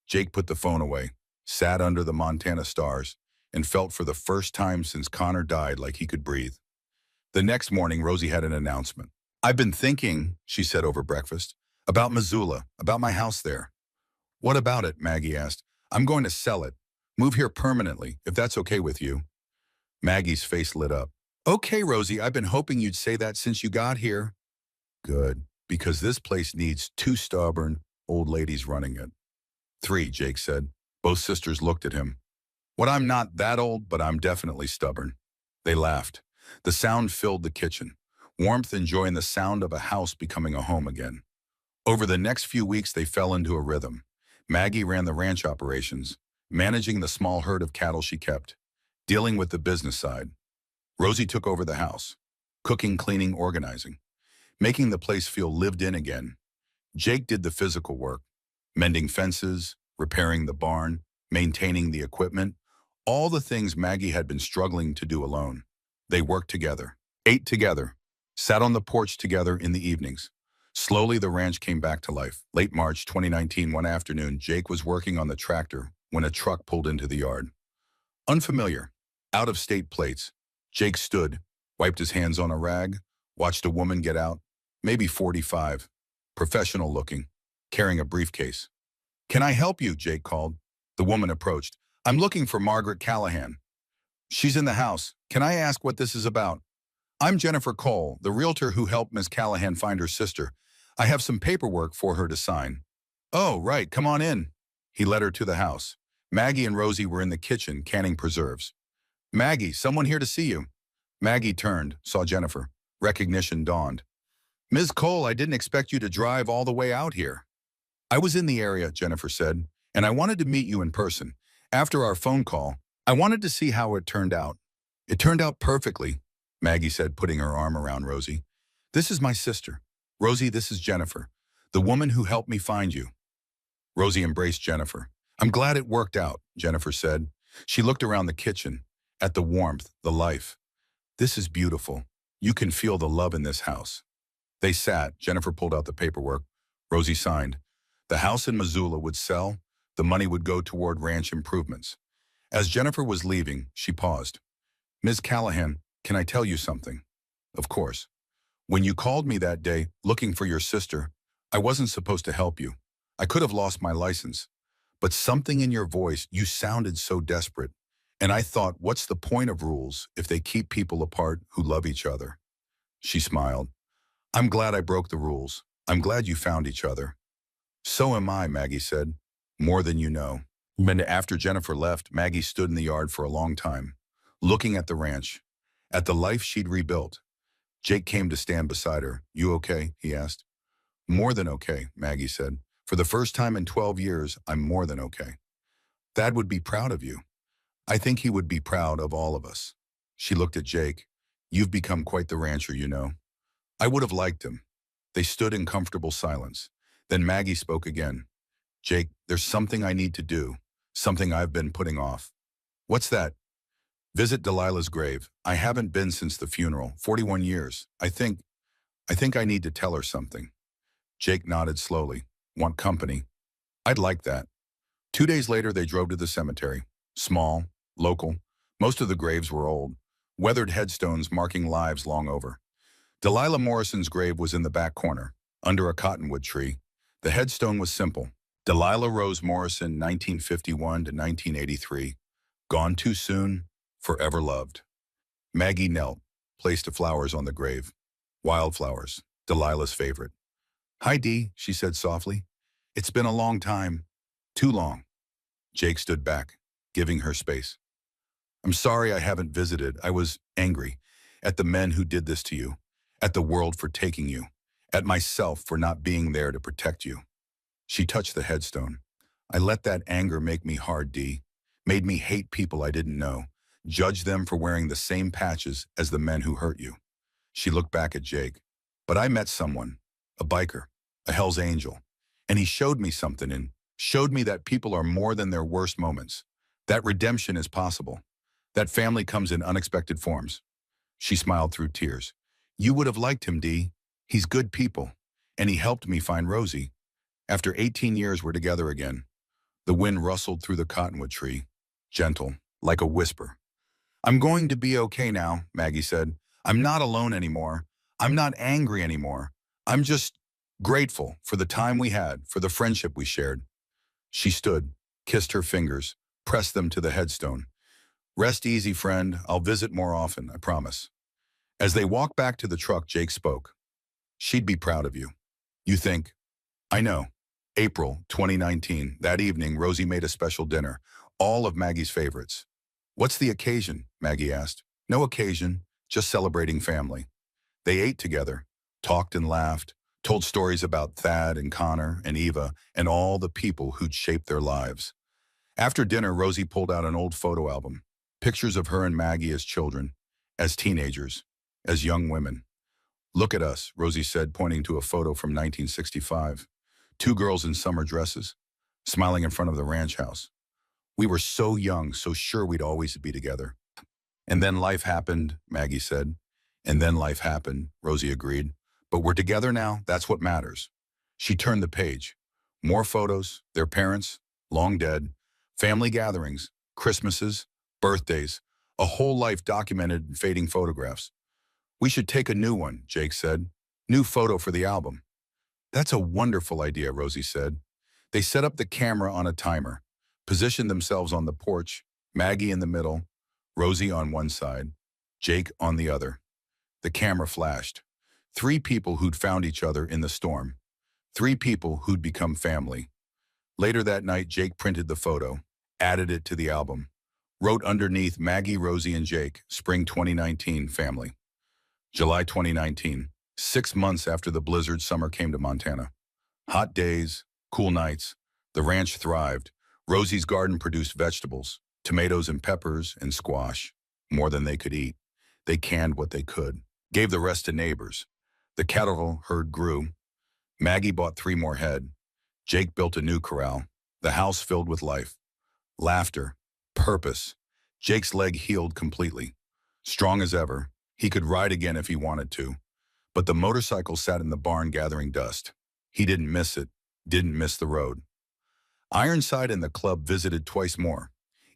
Jake put the phone away, sat under the Montana stars, and felt for the first time since Connor died like he could breathe. The next morning, Rosie had an announcement. "I've been thinking," she said over breakfast, "about Missoula, about my house there." "What about it?" Maggie asked. "I'm going to sell it. Move here permanently, if that's okay with you." Maggie's face lit up. "Okay, Rosie, I've been hoping you'd say that since you got here." Good, because this place needs two stubborn old ladies running it. Three, Jake said. Both sisters looked at him. What, I'm not that old, but I'm definitely stubborn. They laughed. The sound filled the kitchen. Warmth and joy in the sound of a house becoming a home again. Over the next few weeks, they fell into a rhythm. Maggie ran the ranch operations, managing the small herd of cattle she kept, dealing with the business side. Rosie took over the house, cooking, cleaning, organizing, making the place feel lived in again. Jake did the physical work, mending fences, repairing the barn, maintaining the equipment, all the things Maggie had been struggling to do alone. They worked together, ate together, sat on the porch together in the evenings. Slowly, the ranch came back to life. Late March 2019, one afternoon, Jake was working on the tractor when a truck pulled into the yard. Unfamiliar, out-of-state plates. Jake stood, wiped his hands on a rag, watched a woman get out, maybe 45, professional looking, carrying a briefcase. "Can I help you?" Jake called. The woman approached. "I'm looking for Margaret Callahan." "She's in the house. Can I ask what this is about?" "I'm Jennifer Cole, the realtor who helped Ms. Callahan find her sister. I have some paperwork for her to sign." "Oh, right, come on in." He led her to the house. Maggie and Rosie were in the kitchen canning preserves. "Maggie, someone here to see you." Maggie turned, saw Jennifer. Recognition dawned. "Ms. Cole, I didn't expect you to drive all the way out here." "I was in the area," Jennifer said, "and I wanted to meet you in person. After our phone call, I wanted to see how it turned out." "It turned out perfectly," Maggie said, putting her arm around Rosie. "This is my sister. Rosie, this is Jennifer, the woman who helped me find you." Rosie embraced Jennifer. "I'm glad it worked out," Jennifer said. She looked around the kitchen, at the warmth, the life. "This is beautiful. You can feel the love in this house." They sat. Jennifer pulled out the paperwork. Rosie signed. The house in Missoula would sell. The money would go toward ranch improvements. As Jennifer was leaving, she paused. "Ms. Callahan, can I tell you something?" "Of course." "When you called me that day, looking for your sister, I wasn't supposed to help you. I could have lost my license. But something in your voice, you sounded so desperate. And I thought, what's the point of rules if they keep people apart who love each other?" She smiled. "I'm glad I broke the rules. I'm glad you found each other." "So am I," Maggie said. "More than you know." And after Jennifer left, Maggie stood in the yard for a long time, looking at the ranch, at the life she'd rebuilt. Jake came to stand beside her. "You okay?" he asked. "More than okay," Maggie said. "For the first time in 12 years, I'm more than okay." "Dad would be proud of you." "I think he would be proud of all of us." She looked at Jake. "You've become quite the rancher, you know." "I would have liked him." They stood in comfortable silence. Then Maggie spoke again. "Jake, there's something I need to do, something I've been putting off." "What's that?" "Visit Delilah's grave. I haven't been since the funeral, 41 years. I think I need to tell her something." Jake nodded slowly. "Want company?" "I'd like that." 2 days later, they drove to the cemetery. Small, local. Most of the graves were old, weathered headstones marking lives long over. Delilah Morrison's grave was in the back corner, under a cottonwood tree. The headstone was simple. Delilah Rose Morrison, 1951 to 1983. Gone too soon, forever loved. Maggie knelt, placed the flowers on the grave. Wildflowers, Delilah's favorite. "Hi, Dee," she said softly. "It's been a long time. Too long." Jake stood back, giving her space. "I'm sorry I haven't visited. I was angry at the men who did this to you, at the world for taking you, at myself for not being there to protect you." She touched the headstone. "I let that anger make me hard, Dee. Made me hate people I didn't know, judge them for wearing the same patches as the men who hurt you." She looked back at Jake. "But I met someone, a biker, a Hell's Angel, and he showed me something and showed me that people are more than their worst moments, that redemption is possible, that family comes in unexpected forms." She smiled through tears. "You would have liked him, Dee. He's good people, and he helped me find Rosie. After 18 years, we're together again." The wind rustled through the cottonwood tree, gentle, like a whisper. "I'm going to be okay now," Maggie said. "I'm not alone anymore. I'm not angry anymore. I'm just grateful for the time we had, for the friendship we shared." She stood, kissed her fingers, pressed them to the headstone. "Rest easy, friend. I'll visit more often, I promise." As they walked back to the truck, Jake spoke. She'd be proud of you. You think, I know. April 2019, that evening, Rosie made a special dinner, all of Maggie's favorites. What's the occasion? Maggie asked. No occasion, just celebrating family. They ate together, talked and laughed, told stories about Thad and Connor and Eva and all the people who'd shaped their lives. After dinner, Rosie pulled out an old photo album, pictures of her and Maggie as children, as teenagers, as young women. Look at us, Rosie said, pointing to a photo from 1965. Two girls in summer dresses, smiling in front of the ranch house. We were so young, so sure we'd always be together. And then life happened, Maggie said. And then life happened, Rosie agreed. But we're together now, that's what matters. She turned the page. More photos, their parents, long dead, family gatherings, Christmases, birthdays, a whole life documented in fading photographs. We should take a new one, Jake said. New photo for the album. That's a wonderful idea, Rosie said. They set up the camera on a timer, positioned themselves on the porch, Maggie in the middle, Rosie on one side, Jake on the other. The camera flashed. Three people who'd found each other in the storm. Three people who'd become family. Later that night, Jake printed the photo, added it to the album, wrote underneath Maggie, Rosie, and Jake, Spring 2019, family. July 2019, 6 months after the blizzard summer came to Montana. Hot days, cool nights, the ranch thrived. Rosie's garden produced vegetables, tomatoes and peppers and squash, more than they could eat. They canned what they could, gave the rest to neighbors. The cattle herd grew. Maggie bought 3 more head. Jake built a new corral, the house filled with life, laughter, purpose. Jake's leg healed completely. Strong as ever, he could ride again if he wanted to. But the motorcycle sat in the barn gathering dust. He didn't miss it, didn't miss the road. Ironside and the club visited twice more.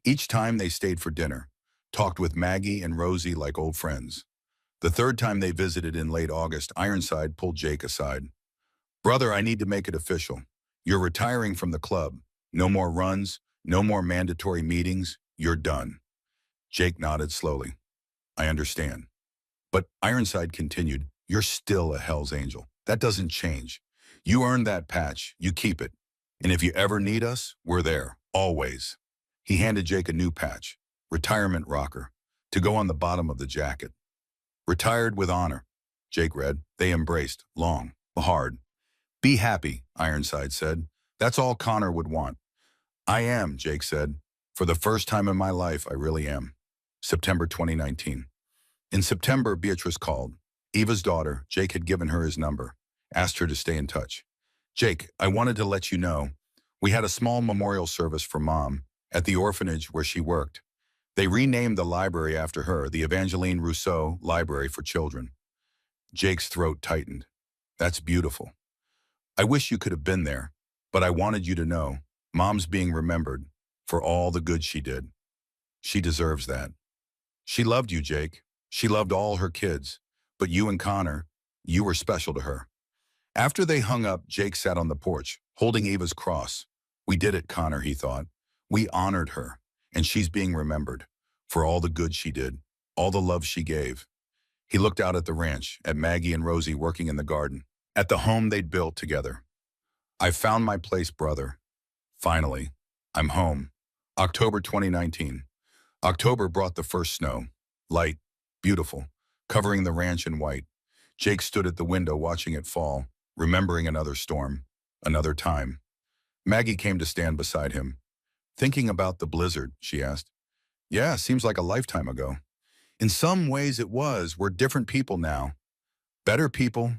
Each time they stayed for dinner, talked with Maggie and Rosie like old friends. The third time they visited in late August, Ironside pulled Jake aside. Brother, I need to make it official. You're retiring from the club. No more runs, no more mandatory meetings. You're done. Jake nodded slowly. I understand. But Ironside continued, you're still a Hell's Angel. That doesn't change. You earned that patch. You keep it. And if you ever need us, we're there. Always. He handed Jake a new patch, retirement rocker, to go on the bottom of the jacket. Retired with honor, Jake read. They embraced, long, hard. Be happy, Ironside said. That's all Connor would want. I am, Jake said. For the first time in my life, I really am. September 2019. In September, Beatrice called. Eva's daughter, Jake had given her his number, asked her to stay in touch. Jake, I wanted to let you know, we had a small memorial service for Mom at the orphanage where she worked. They renamed the library after her, the Evangeline Rousseau Library for Children. Jake's throat tightened. That's beautiful. I wish you could have been there, but I wanted you to know, Mom's being remembered for all the good she did. She deserves that. She loved you, Jake. She loved all her kids, but you and Connor, you were special to her. After they hung up, Jake sat on the porch, holding Eva's cross. We did it, Connor, he thought. We honored her, and she's being remembered for all the good she did, all the love she gave. He looked out at the ranch, at Maggie and Rosie working in the garden, at the home they'd built together. I found my place, brother. Finally, I'm home. October 2019. October brought the first snow. Light, beautiful, covering the ranch in white. Jake stood at the window watching it fall, remembering another storm, another time. Maggie came to stand beside him. Thinking about the blizzard, she asked. Yeah, seems like a lifetime ago. In some ways it was. We're different people now. Better people.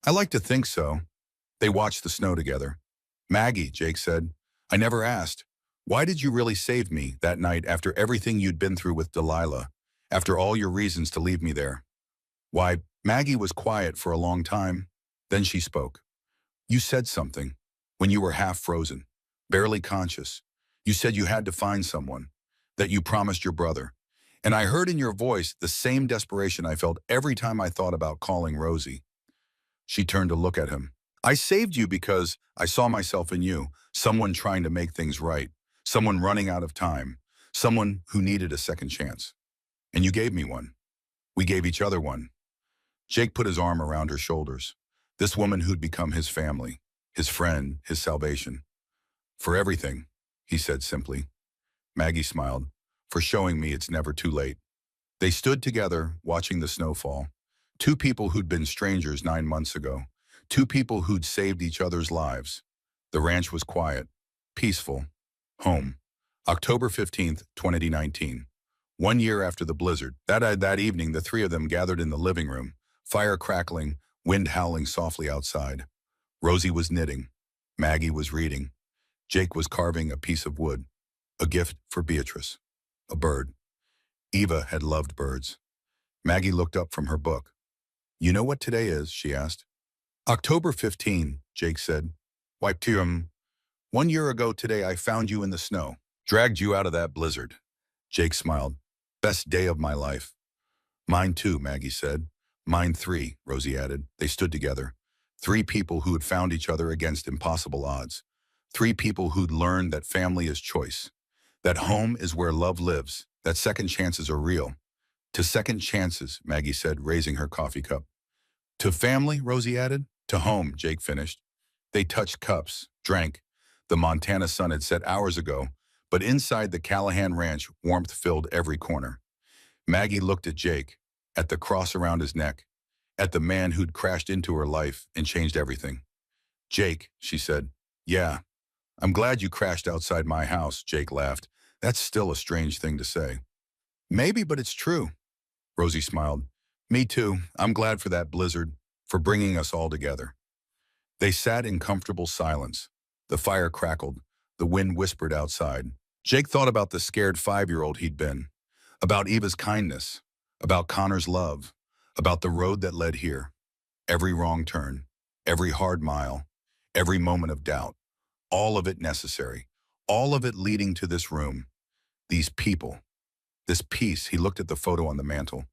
I like to think so. They watched the snow together. Maggie, Jake said, I never asked. Why did you really save me that night after everything you'd been through with Delilah, after all your reasons to leave me there? Why, Maggie was quiet for a long time. Then she spoke. You said something when you were half frozen, barely conscious. You said you had to find someone, that you promised your brother. And I heard in your voice the same desperation I felt every time I thought about calling Rosie. She turned to look at him. I saved you because I saw myself in you, someone trying to make things right, someone running out of time, someone who needed a second chance. And you gave me one. We gave each other one. Jake put his arm around her shoulders. This woman who'd become his family, his friend, his salvation. For everything, he said simply. Maggie smiled. For showing me it's never too late. They stood together, watching the snow fall. Two people who'd been strangers 9 months ago. Two people who'd saved each other's lives. The ranch was quiet, peaceful, home. October 15th, 2019. 1 year after the blizzard. That evening, the three of them gathered in the living room, fire crackling, wind howling softly outside. Rosie was knitting. Maggie was reading. Jake was carving a piece of wood, a gift for Beatrice, a bird. Eva had loved birds. Maggie looked up from her book. You know what today is? She asked. October 15, Jake said. Wipe to him. 1 year ago today I found you in the snow, dragged you out of that blizzard. Jake smiled. Best day of my life. Mine too, Maggie said. Mine three, Rosie added. They stood together. Three people who had found each other against impossible odds. Three people who'd learned that family is choice. That home is where love lives. That second chances are real. To second chances, Maggie said, raising her coffee cup. To family, Rosie added. To home, Jake finished. They touched cups, drank. The Montana sun had set hours ago, but inside the Callahan Ranch, warmth filled every corner. Maggie looked at Jake, at the cross around his neck, at the man who'd crashed into her life and changed everything. Jake, she said. Yeah, I'm glad you crashed outside my house, Jake laughed. That's still a strange thing to say. Maybe, but it's true. Rosie smiled. Me too. I'm glad for that blizzard, for bringing us all together. They sat in comfortable silence. The fire crackled. The wind whispered outside. Jake thought about the scared 5-year-old he'd been, about Eva's kindness, about Connor's love, about the road that led here. Every wrong turn, every hard mile, every moment of doubt, all of it necessary, all of it leading to this room, these people, this piece. He looked at the photo on the mantel,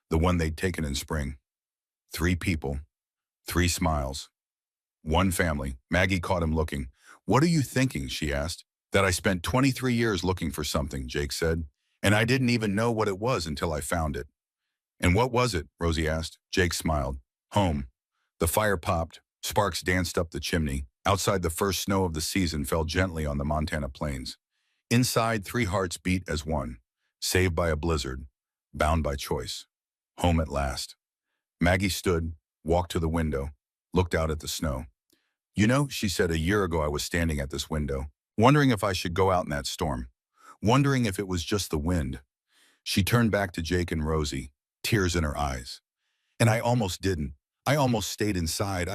the one they'd taken in spring. 3 people, 3 smiles, 1 family. Maggie caught him looking. What are you thinking? She asked. That I spent 23 years looking for something, Jake said, and I didn't even know what it was until I found it. And what was it? Rosie asked. Jake smiled. Home. The fire popped. Sparks danced up the chimney. Outside, the first snow of the season fell gently on the Montana plains. Inside, 3 hearts beat as one. Saved by a blizzard. Bound by choice. Home at last. Maggie stood, walked to the window, looked out at the snow. You know, she said, a year ago I was standing at this window, wondering if I should go out in that storm, wondering if it was just the wind. She turned back to Jake and Rosie, tears in her eyes. And I almost didn't. I almost stayed inside.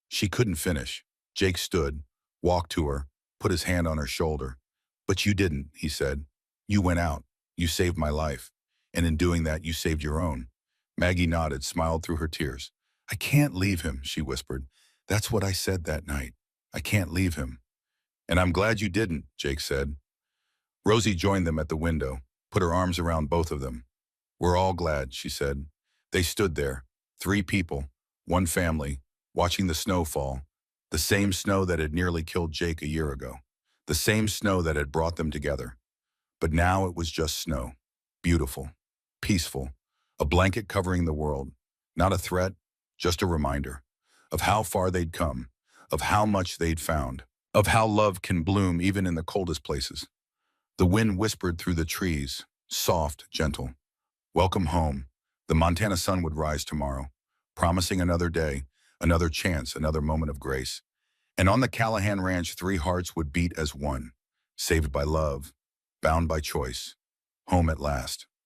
She couldn't finish. Jake stood, walked to her, put his hand on her shoulder. But you didn't, he said. You went out. You saved my life. And in doing that, you saved your own. Maggie nodded, smiled through her tears. I can't leave him, she whispered. That's what I said that night. I can't leave him. And I'm glad you didn't, Jake said. Rosie joined them at the window, put her arms around both of them. We're all glad, she said. They stood there, 3 people, 1 family, watching the snow fall, the same snow that had nearly killed Jake a year ago, the same snow that had brought them together. But now it was just snow, beautiful, peaceful, a blanket covering the world, not a threat, just a reminder of how far they'd come, of how much they'd found, of how love can bloom even in the coldest places. The wind whispered through the trees, soft, gentle. Welcome home. The Montana sun would rise tomorrow, promising another day, another chance, another moment of grace. And on the Callahan Ranch, 3 hearts would beat as one, saved by love, bound by choice, home at last.